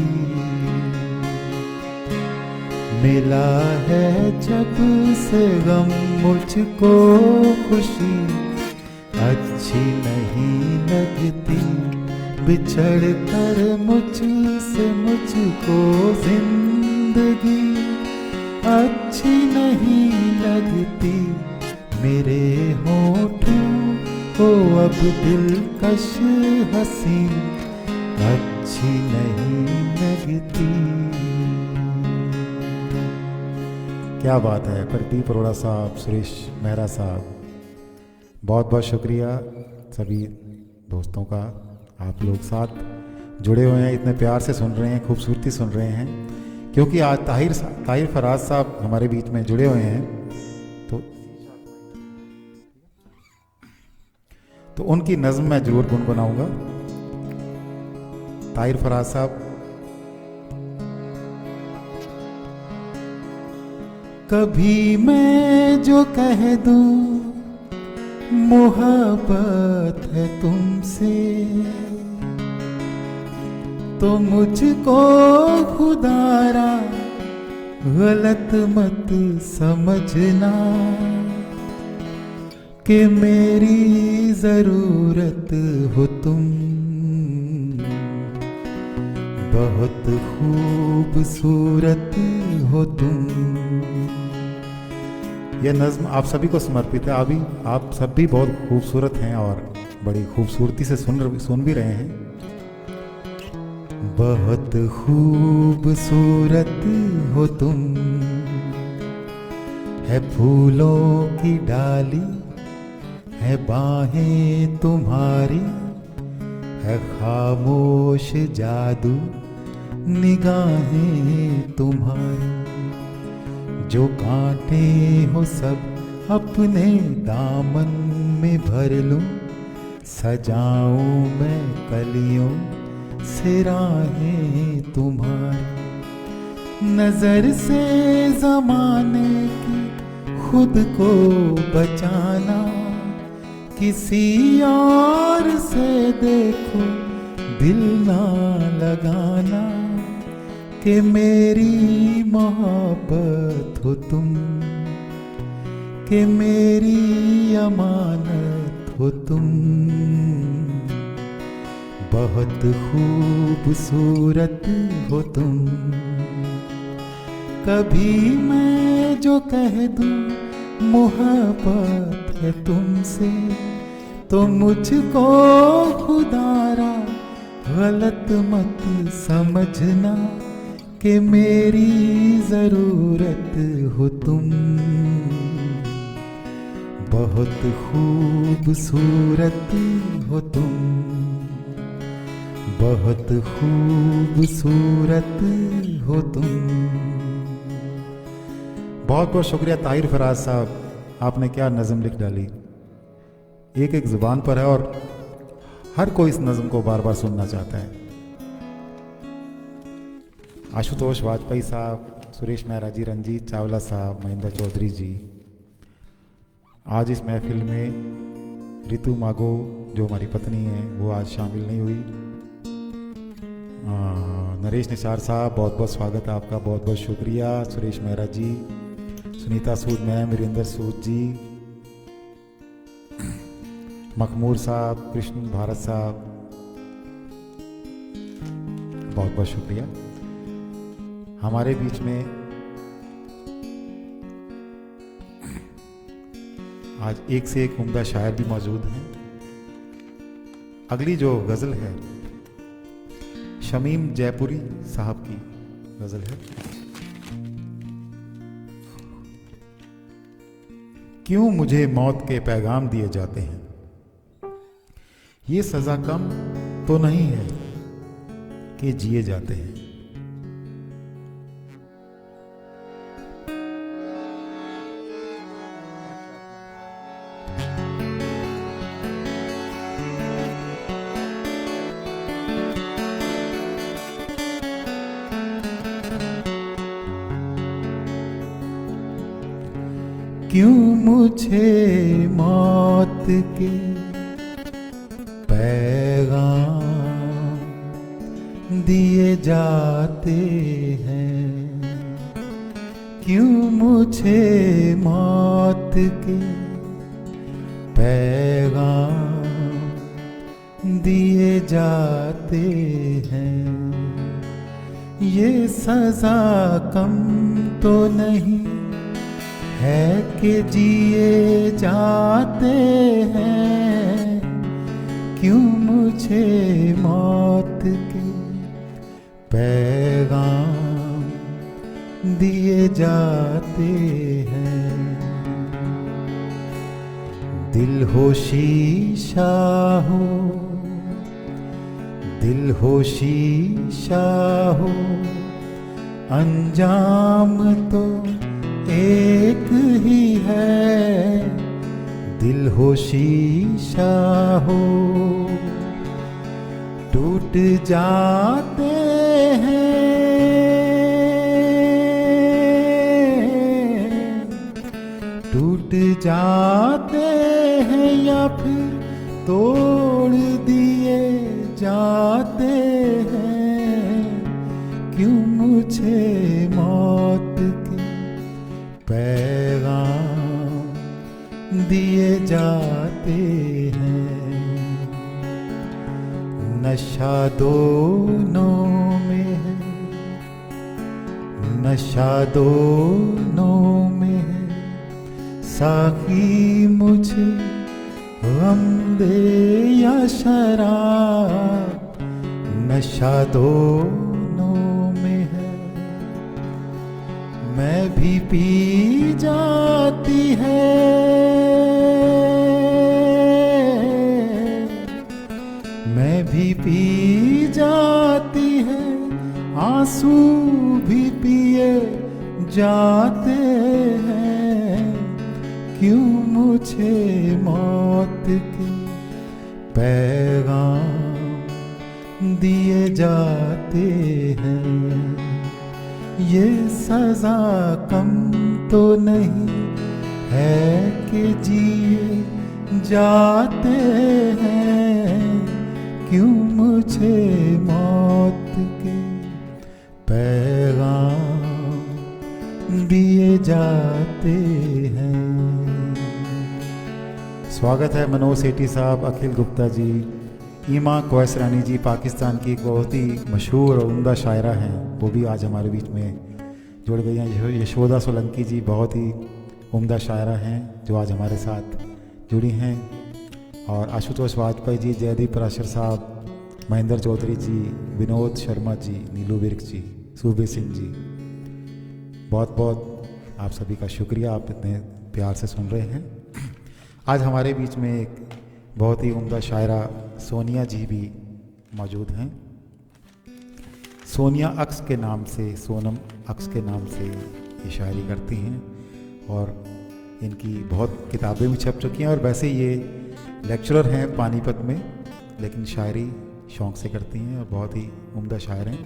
मिला है जब से गम मुझको खुशी अच्छी नहीं लगती। बिछड़ कर मुझसे मुझको जिंदगी अच्छी नहीं लगती। मेरे होठों को अब दिलकश हंसी अच्छी नहीं लगती। क्या बात है प्रदीप अरोड़ा साहब, सुरेश मेहरा साहब, बहुत बहुत शुक्रिया सभी दोस्तों का। आप लोग साथ जुड़े हुए हैं, इतने प्यार से सुन रहे हैं, खूबसूरती सुन रहे हैं। क्योंकि आज ताहिर फराज साहब हमारे बीच में जुड़े हुए हैं, तो उनकी नज़्म मैं जरूर गुनगुनाऊंगा। ताहिर फराज साहब। कभी मैं जो कह दूं मोहब्बत है तुमसे, तो मुझको खुदारा गलत मत समझना कि मेरी जरूरत हो तुम। बहुत खूबसूरत हो तुम। यह नज़्म आप सभी को समर्पित है। अभी आप सब भी बहुत खूबसूरत हैं और बड़ी खूबसूरती से सुन भी रहे हैं। बहुत खूबसूरत हो तुम, है फूलों की डाली, है बाहें तुम्हारी, है खामोश जादू निगाहें तुम्हारी। जो कांटे हो सब अपने दामन में भर लूं, सजाऊं मैं कलियों से राहें तुम्हारी। नजर से जमाने की खुद को बचाना, किसी और से देखो दिल ना लगाना, कि मेरी मोहब्बत हो तुम, कि मेरी अमानत हो तुम। बहुत खूबसूरत हो तुम। कभी मैं जो कह दूं मोहब्बत है तुमसे, तो मुझको खुदारा गलत मत समझना, कि मेरी जरूरत हो तुम। बहुत खूबसूरत हो तुम, बहुत खूबसूरत हो तुम। बहुत बहुत शुक्रिया ताहिर फराज साहब, आपने क्या नज़म लिख डाली, एक एक ज़ुबान पर है और हर कोई इस नज़म को बार बार सुनना चाहता है। आशुतोष वाजपेयी साहब, सुरेश मेहरा जी, रंजीत चावला साहब, महेंद्र चौधरी जी, आज इस महफिल में रितु मागो जो हमारी पत्नी है वो आज शामिल नहीं हुई। नरेश निसार साहब, बहुत बहुत स्वागत है आपका, बहुत बहुत शुक्रिया। सुरेश मेहरा जी, सुनीता सूद मैम, वीरेंद्र सूद जी, मखमूर साहब, कृष्ण भारत साहब, बहुत बहुत शुक्रिया। हमारे बीच में आज एक से एक उम्दा शायर भी मौजूद हैं। अगली जो गज़ल है शमीम जयपुरी साहब की गज़ल है। क्यों मुझे मौत के पैगाम दिए जाते हैं, ये सज़ा कम तो नहीं है कि जिए जाते हैं। क्यों मुझे मौत के पैगाम दिए जाते हैं, क्यों मुझे मौत के पैगाम दिए जाते हैं। ये सज़ा कम तो नहीं है कि जिए जाते हैं, क्यों मुझे मौत के पैगाम दिए जाते हैं। दिल हो शीशा हो, दिल हो शीशा हो, अंजाम तो एक ही है। दिल हो शीशा हो, टूट जाते हैं, टूट जाते हैं या फिर तोड़ दिए जाते हैं। क्यों मुझे मौत के पैगाम दिए जाते हैं। नशा दोनों में है, नशा दोनों में है, साकी मुझे गम दे या शराब। नशा दोनों में है, मैं भी पी जाती है, मैं भी पी जाती है, आंसू भी पिए जाते हैं। क्यों मुझे मौत के पैगाम दिए जाते हैं। ये सज़ा कम तो नहीं है कि जिए जाते हैं। क्यों मुझे मौत के पैगाम दिए जाते हैं। स्वागत है मनोज सेठी साहब, अखिल गुप्ता जी, ईमा कोयसरानी जी, पाकिस्तान की एक बहुत ही मशहूर और उम्दा शायरा हैं, वो भी आज हमारे बीच में जुड़ गई हैं। यशोदा सोलंकी जी बहुत ही उम्दा शायरा हैं जो आज हमारे साथ जुड़ी हैं। और आशुतोष वाजपेयी जी, जयदीप पराशर साहब, महेंद्र चौधरी जी, विनोद शर्मा जी, नीलू विर्क जी, सूबे सिंह जी, बहुत बहुत आप सभी का शुक्रिया, आप इतने प्यार से सुन रहे हैं। आज हमारे बीच में एक बहुत ही उम्दा शायरा सोनिया जी भी मौजूद हैं। सोनिया अक्स के नाम से, सोनम अक्स के नाम से ये शायरी करती हैं और इनकी बहुत किताबें भी छप चुकी हैं और वैसे ये लेक्चरर हैं पानीपत में, लेकिन शायरी शौक़ से करती हैं और बहुत ही उम्दा शायर हैं।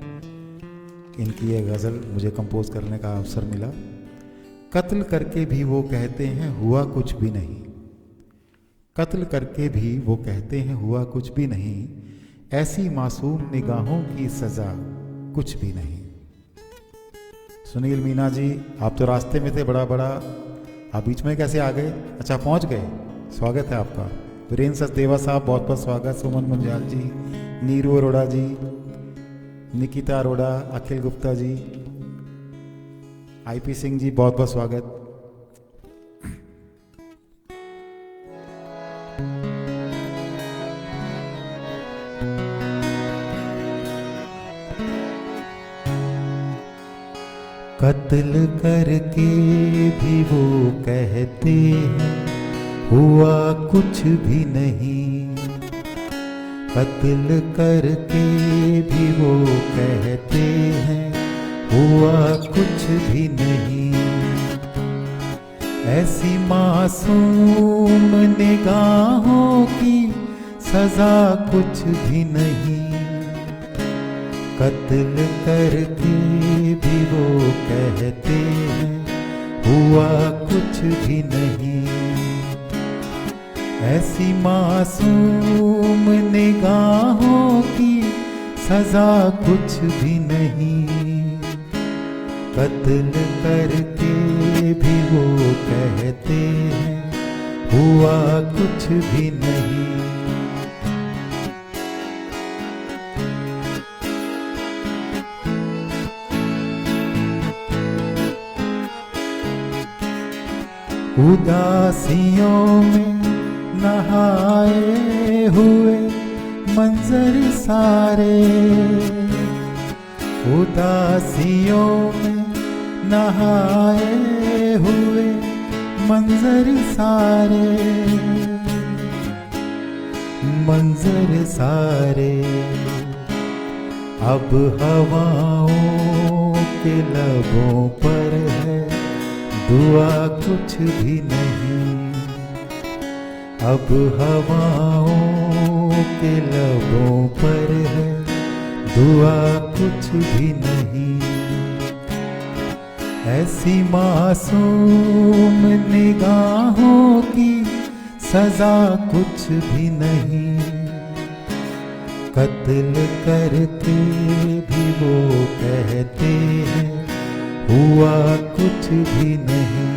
इनकी ये गज़ल मुझे कंपोज़ करने का अवसर मिला। कत्ल करके भी वो कहते हैं हुआ कुछ भी नहीं, कत्ल करके भी वो कहते हैं हुआ कुछ भी नहीं, ऐसी मासूम निगाहों की सज़ा कुछ भी नहीं। सुनील मीना जी, आप तो रास्ते में थे बड़ा आप बीच में कैसे आ गए? अच्छा, पहुंच गए, स्वागत है आपका। वीरेंद्र सचदेवा साहब, बहुत बहुत स्वागत। सुमन मुंजाल जी, नीरू अरोड़ा जी, निकिता अरोड़ा, अखिल गुप्ता जी, आईपी सिंह जी, बहुत बहुत स्वागत। कत्ल करके भी वो कहते हैं हुआ कुछ भी नहीं, कत्ल करके भी वो कहते हैं हुआ कुछ भी नहीं, ऐसी मासूम निगाहों की सजा कुछ भी नहीं, कत्ल करके भी वो कहते हैं हुआ कुछ भी नहीं, ऐसी मासूम निगाहों की सजा कुछ भी नहीं, कत्ल करके भी वो कहते हैं हुआ कुछ भी नहीं। उदासियों में नहाए हुए मंजर सारे, उदासियों में नहाए हुए मंजर सारे, मंजर सारे अब हवाओं के लबों पर है दुआ कुछ भी नहीं, अब हवाओं के लबों पर है दुआ कुछ भी नहीं, ऐसी मासूम निगाहों की सजा कुछ भी नहीं, कत्ल करके भी वो कहते हैं हुआ कुछ भी नहीं।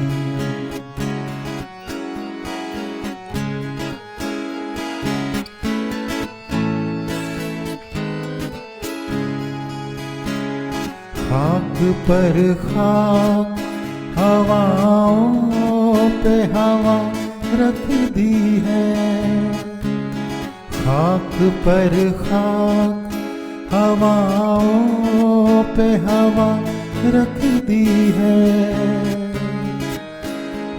खाक पर खाक हवाओं पे हवा रख दी है, खाक पर खाक हवाओं पे हवा रख दी है,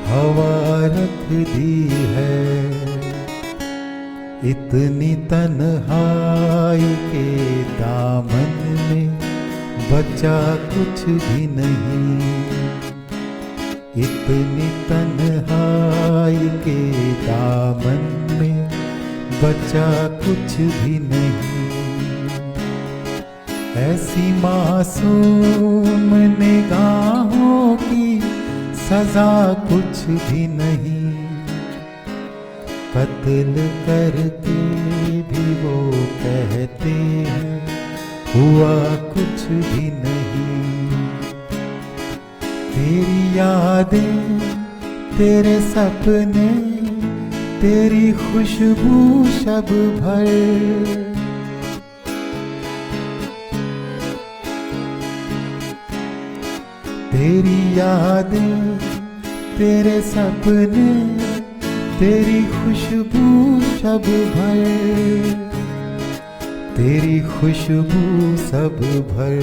हवा रख दी है, इतनी तन्हाई के दामन में बचा कुछ भी नहीं, इतनी तन्हाई के दामन में बचा कुछ भी नहीं, ऐसी मासूम निगाहों की सजा कुछ भी नहीं, कत्ल करके भी वो कहते हैं हुआ कुछ भी नहीं, तेरी यादें तेरे सपने तेरी खुशबू शब भर, तेरी यादें तेरे सपने तेरी खुशबू शब भर, तेरी खुशबू सब भर,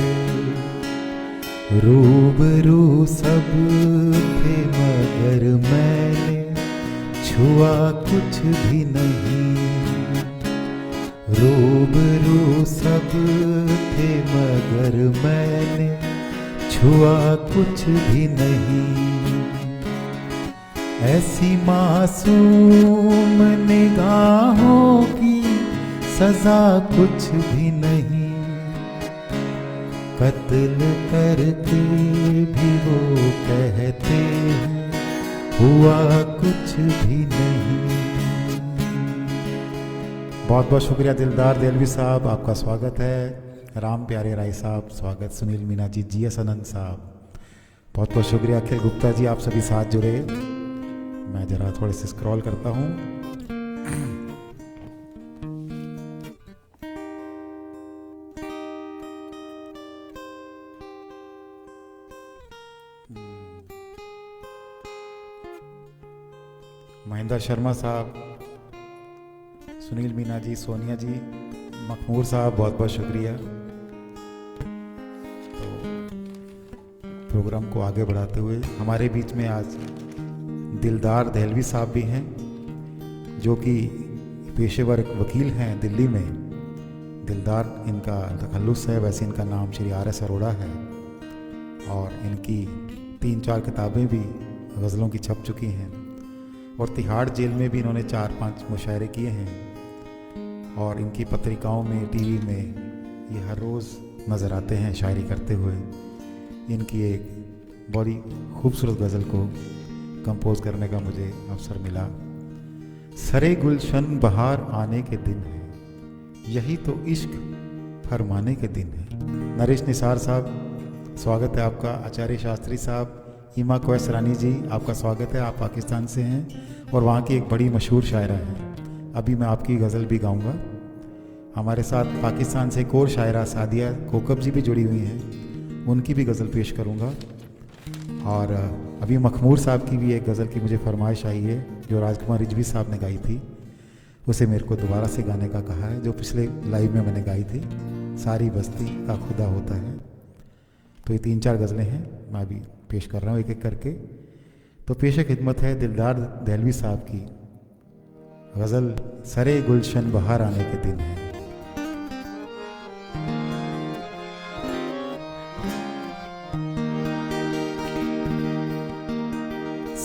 रूबरू सब थे मगर मैंने छुआ कुछ भी नहीं, रूबरू सब थे मगर मैंने छुआ कुछ भी नहीं, ऐसी मासूम निगाहों की सजा कुछ भी नहीं, कत्ल करके भी वो कहते हैं हुआ कुछ भी नहीं। बहुत बहुत शुक्रिया दिलदार देलवी साहब, आपका स्वागत है। राम प्यारे राय साहब स्वागत, सुनील मीना जी, GS आनंद साहब बहुत बहुत शुक्रिया। अखिल गुप्ता जी आप सभी साथ जुड़े। मैं ज़रा थोड़े से स्क्रॉल करता हूँ। महेंद्र शर्मा साहब, सुनील मीना जी, सोनिया जी, मखमूर साहब बहुत बहुत शुक्रिया। तो प्रोग्राम को आगे बढ़ाते हुए हमारे बीच में आज दिलदार दहलवी साहब भी हैं, जो कि पेशेवर वकील हैं दिल्ली में। दिलदार इनका तखल्लुस है, वैसे इनका नाम श्री RS अरोड़ा है और इनकी 3-4 किताबें भी गज़लों की छप चुकी हैं और तिहाड़ जेल में भी इन्होंने 4-5 मुशायरे किए हैं और इनकी पत्रिकाओं में, टीवी में ये हर रोज़ नज़र आते हैं शायरी करते हुए। इनकी एक बड़ी खूबसूरत गज़ल को कंपोज़ करने का मुझे अवसर मिला। सरे गुलशन बहार आने के दिन है, यही तो इश्क फरमाने के दिन है। नरेश निसार साहब स्वागत है आपका। आचार्य शास्त्री साहब, ईमा कोयस रानी जी आपका स्वागत है। आप पाकिस्तान से हैं और वहाँ की एक बड़ी मशहूर शायरा हैं। अभी मैं आपकी गज़ल भी गाऊंगा। हमारे साथ पाकिस्तान से एक और शायरा सादिया कोकब जी भी जुड़ी हुई हैं, उनकी भी गज़ल पेश करूंगा। और अभी मखमूर साहब की भी एक गज़ल की मुझे फरमाइश आई है जो राजकुमार रिजवी साहब ने गाई थी, उसे मेरे को दोबारा से गाने का कहा है, जो पिछले लाइव में मैंने गाई थी। सारी बस्ती का खुदा होता है। तो ये 3-4 गज़लें हैं, मैं अभी पेश कर रहा हूँ एक एक करके। तो पेश खिदमत है दिलदार दहलवी साहब की गज़ल सरे गुलशन बहार आने के दिन है।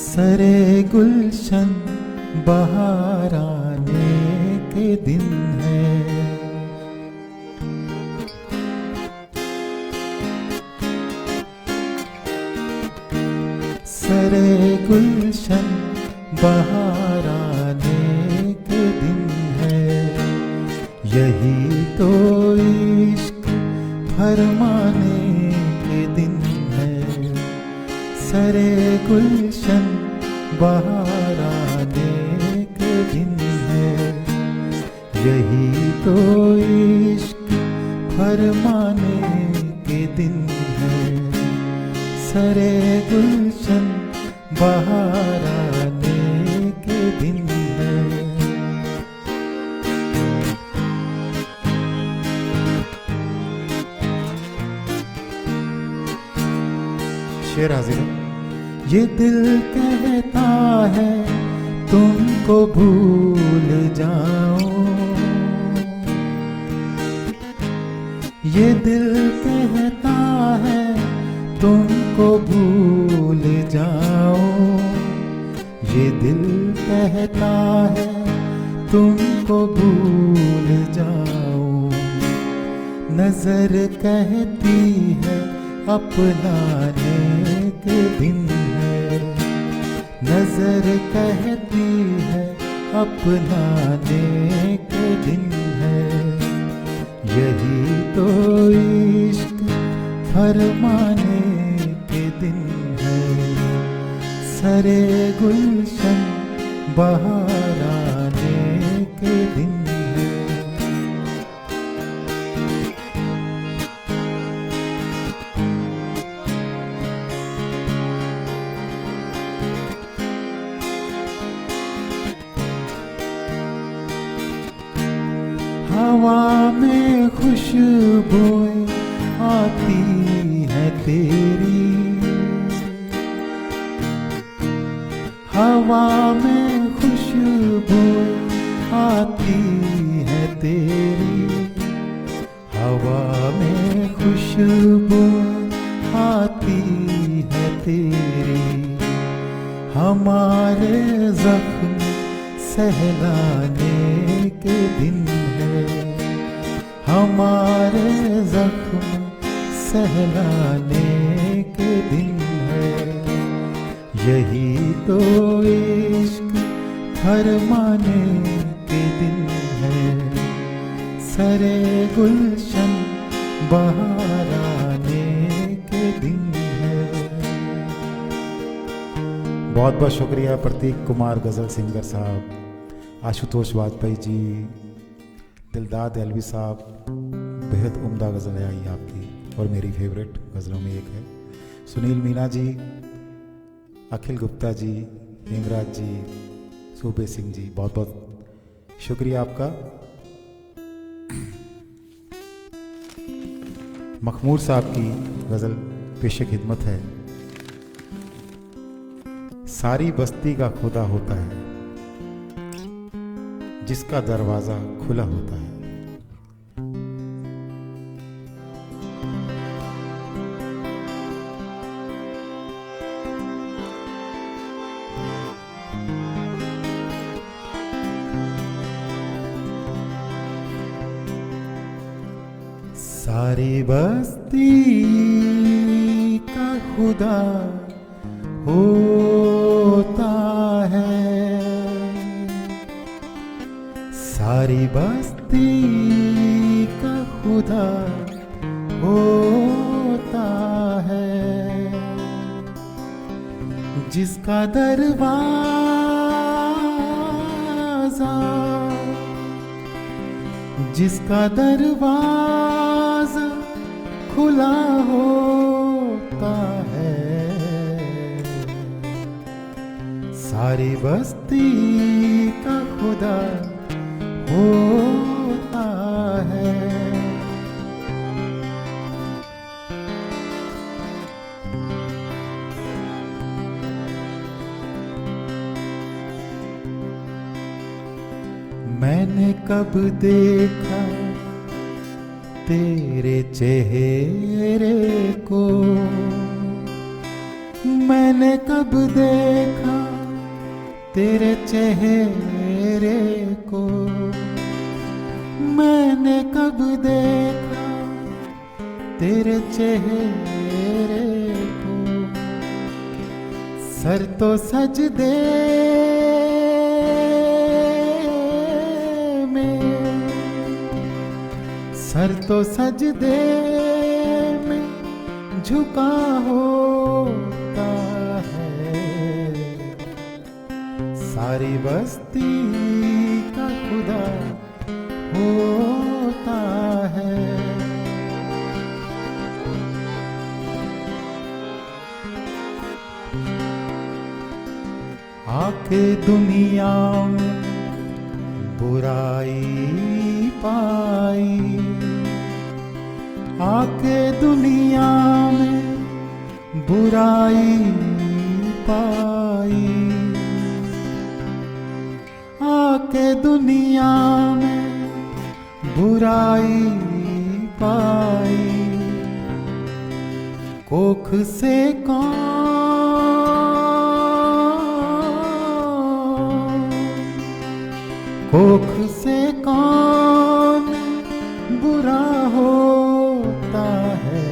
सरे गुलशन बहार आने के दिन है, सरे गुलशन बहार आने के दिन है, यही तो इश्क फरमाने के दिन है। सरे गुलशन बहार आने के दिन है, यही तो इश्क फरमाने के दिन है। सरे गुलशन बहार आने के दिन है। शेर हाजिर है। ये दिल कहता है तुमको भूल जाओ, ये दिल कहता है तुमको भूल जाओ, ये दिल कहता है तुमको भूल जाओ। नजर कहती है अपनाने के दिन है, नजर कहती है अपनाने के दिन है। यही तो इश्क फरमाने के दिन है। सरे गुलशन बहार आने के दिन है। हवा में खुशबुएं आती है तेरी, हवा में खुशबुएं आती है तेरी, हवा में खुशबुएं आती है तेरी। हमारे सहलाने के दिन है, हमारे जख्म सहलाने के दिन है। यही तो इश्क फरमाने के दिन है, सरे गुलशन बहार आने के दिन है। बहुत बहुत शुक्रिया प्रतीक कुमार गज़ल सिंगर साहब, आशुतोष वाजपेयी जी, दिलदाद एलवी साहब, बेहद उम्दा गज़ल है आई आपकी और मेरी फेवरेट गज़लों में एक है। सुनील मीना जी, अखिल गुप्ता जी, हेमराज जी, सूबे सिंह जी, बहुत बहुत शुक्रिया आपका। मखमूर साहब की गज़ल पेशे खिदमत है। सारी बस्ती का खुदा होता है जिसका दरवाज़ा खुला होता है। सारी बस्ती का खुदा होता है, सारी बस्ती का खुदा होता है, जिसका दरवाज़ा खुला होता है। सारी बस्ती का खुदा होता है। मैंने कब देखा तेरे चेहरे को, मैंने कब देखा तेरे चेहरे को, मैंने कब देखा तेरे चेहरे को। सर तो सजदे सर तो सजदे में झुका होता है। सारी बस्ती का खुदा होता है। आके दुनिया में बुराई पाई, आके दुनिया में बुराई पाई, आके दुनिया में बुराई पाई। कोख से कोख से कौन बुरा होता है।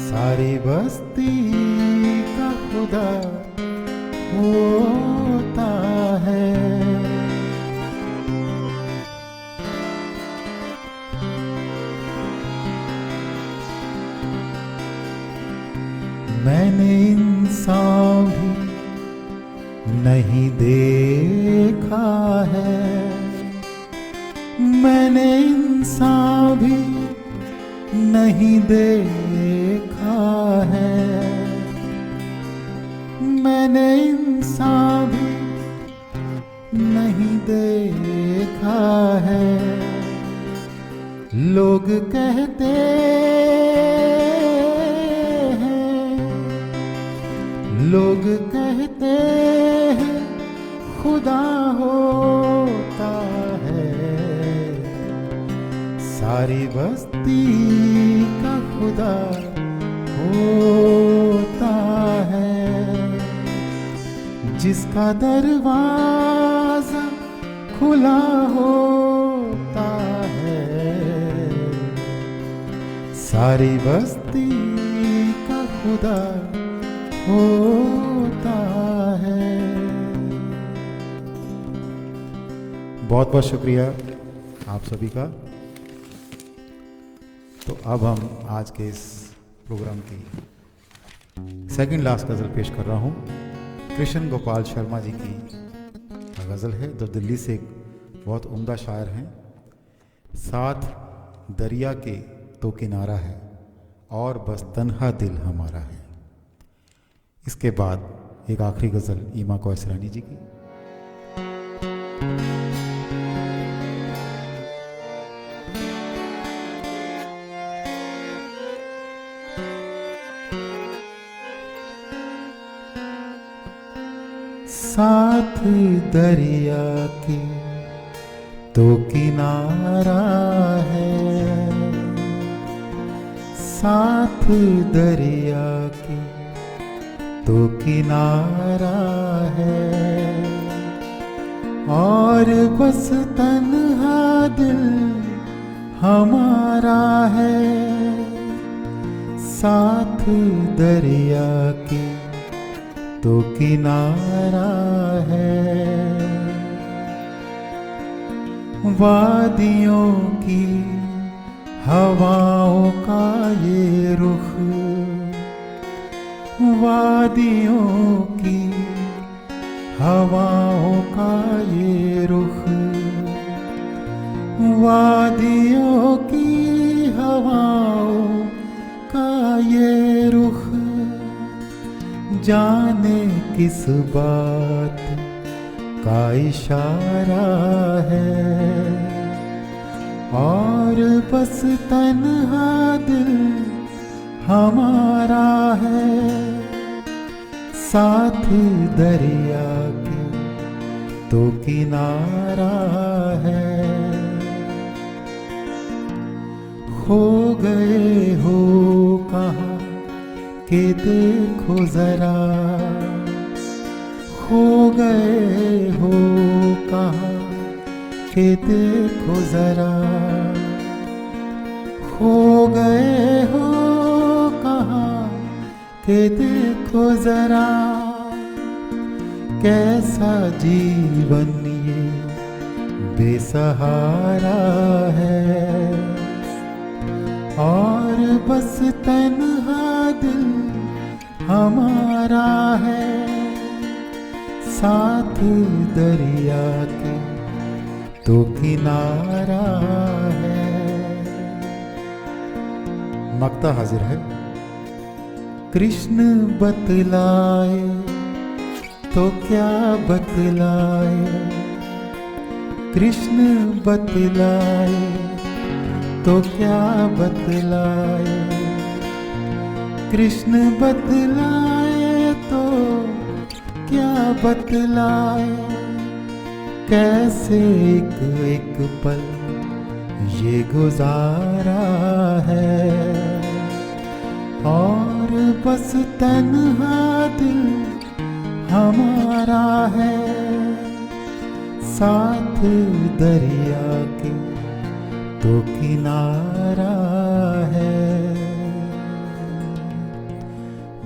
सारी बस्ती का खुदा होता है। मैंने इंसान भी नहीं देखा है, मैंने इंसान भी नहीं देखा है, मैंने इंसान भी नहीं देखा है। लोग कहते लोग कहते हैं खुदा होता है। सारी बस्ती का खुदा होता है। जिसका दरवाजा खुला होता है, सारी बस्ती का खुदा होता है। बहुत बहुत शुक्रिया आप सभी का। तो अब हम आज के इस प्रोग्राम की सेकंड लास्ट गज़ल पेश कर रहा हूँ। कृष्ण गोपाल शर्मा जी की गज़ल है, जो दिल्ली से एक बहुत उम्दा शायर हैं। साथ दरिया के तो किनारा है और बस तन्हा दिल हमारा है। इसके बाद एक आखिरी गज़ल ईमा कोयसरानी जी की। साथ दरिया के तो किनारा है, साथ दरिया के तो किनारा है, और बस तन्हा दिल हमारा है। साथ दरिया के तो किनारा है, वादियों की हवाओं का ये रुख, वादियों की हवाओं का ये रुख, वादियों की हवाओं का ये रुख, जाने किस बात का इशारा है, और बस तन्हा दिल हमारा है। साथ दरिया के तो किनारा है। खो गए हो कहाँ के देखो जरा, खो गए हो कहाँ के देखो जरा, खो गए हो कहाँ के देखो जरा। कैसा जीवन ये बेसहारा है, और बस तन्हा दिल हमारा है। साथ दरिया के तो किनारा है। मक्ता हाजिर है। कृष्ण बतलाए तो क्या बतलाए, कृष्ण बतलाए तो क्या बतलाए, कृष्ण बतलाए तो क्या बतलाए। कैसे एक एक पल ये गुजारा है, और बस तन्हा दिल हमारा है। साथ दरिया के तो किनारा है।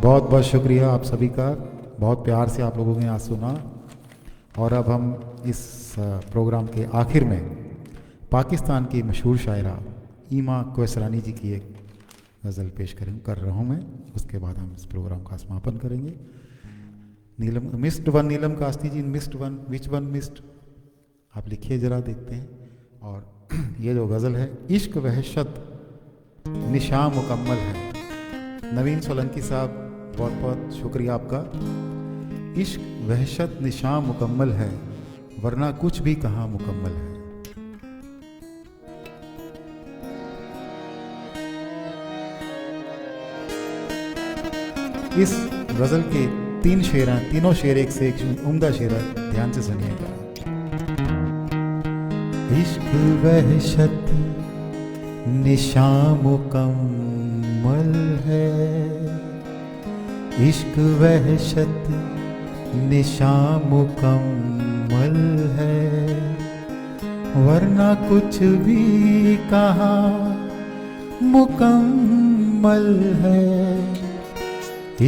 बहुत बहुत शुक्रिया आप सभी का, बहुत प्यार से आप लोगों ने आज सुना। और अब हम इस प्रोग्राम के आखिर में पाकिस्तान की मशहूर शायरा ईमा कोयसरानी जी की एक गज़ल पेश कर रहा हूँ मैं। उसके बाद हम इस प्रोग्राम का समापन करेंगे। Neelam missed one, Neelam Kasti ji, missed one, which one missed, आप लिखिए ज़रा, देखते हैं। और ये जो गज़ल है, इश्क वहशत निशा मुकम्मल है। नवीन सोलंकी साहब, बहुत बहुत शुक्रिया आपका। इश्क वहशत निशा मुकम्मल है, वरना कुछ भी कहाँ मुकम्मल है। इस गज़ल के तीन शेर हैं, तीनों शेर एक से एक उम्दा शेर है, ध्यान से सुनिएगा। इश्क वहशत निशा मुकम्मल है, इश्क वहशत निशा मुकम्मल है, वरना कुछ भी कहा मुकम्मल है।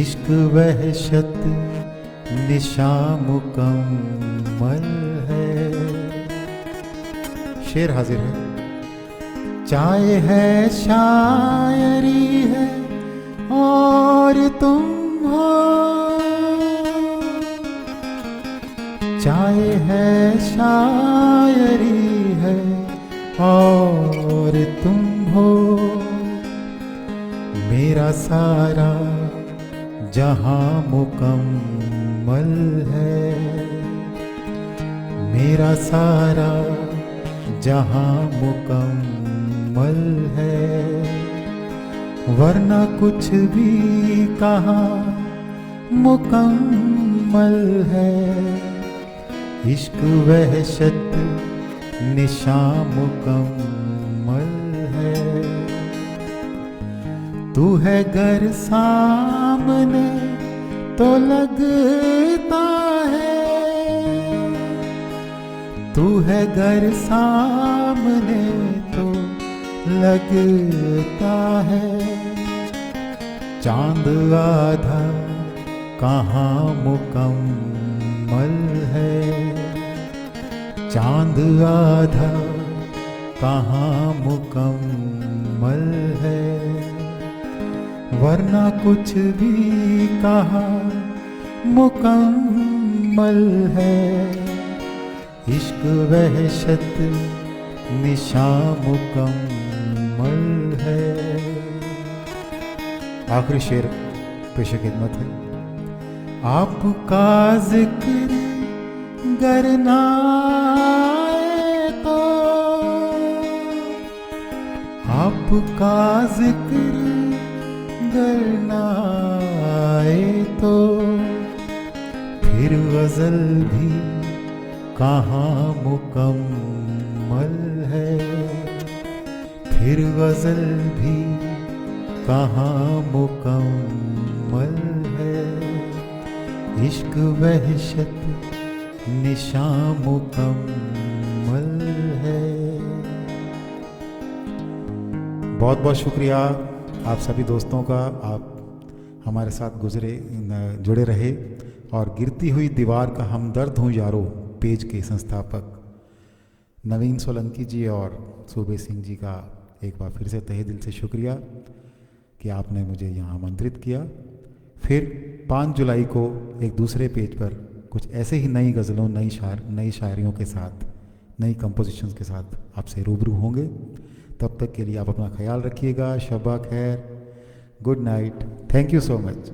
इश्क वहशत निशा मुकम्मल है। शेर हाजिर है। चाय है शायरी है और तुम हो, चाय है शायरी है और तुम हो। मेरा सारा जहां मुकम्मल है, मेरा सारा जहां मुकम्मल है, वरना कुछ भी कहा मुकम्मल है। इश्क वहशत निशा मुकम्मल है। तू है घर सामने तो लगता है, तू है घर सामने तो लगता है। चांद आधा कहाँ मुकम्मल है, चांद आधा कहाँ मुकम्मल है, वरना कुछ भी कहा मुकम्मल है। इश्क वहशत निशा मुकम्मल है। आखिरी शेर पेश खिदमत है। आपका जिक्र करना तो, आपका जिक्र करना तो, फिर गजल भी कहाँ मुकम्मल है, फिर गजल भी कहाँ मुकम्मल है। इश्क वहशत निशा मुकम्मल है। बहुत बहुत शुक्रिया आप सभी दोस्तों का। आप हमारे साथ जुड़े रहे। और गिरती हुई दीवार का हमदर्द हूँ यारो पेज के संस्थापक नवीन सोलंकी जी और सूबे सिंह जी का एक बार फिर से तहे दिल से शुक्रिया कि आपने मुझे यहाँ आमंत्रित किया। फिर 5 जुलाई को एक दूसरे पेज पर कुछ ऐसे ही नई गज़लों, नई शायरियों के साथ, नई कंपोजिशंस के साथ आपसे रूबरू होंगे। तब तक के लिए आप अपना ख्याल रखिएगा। शब्बा खैर, good night, thank you so much.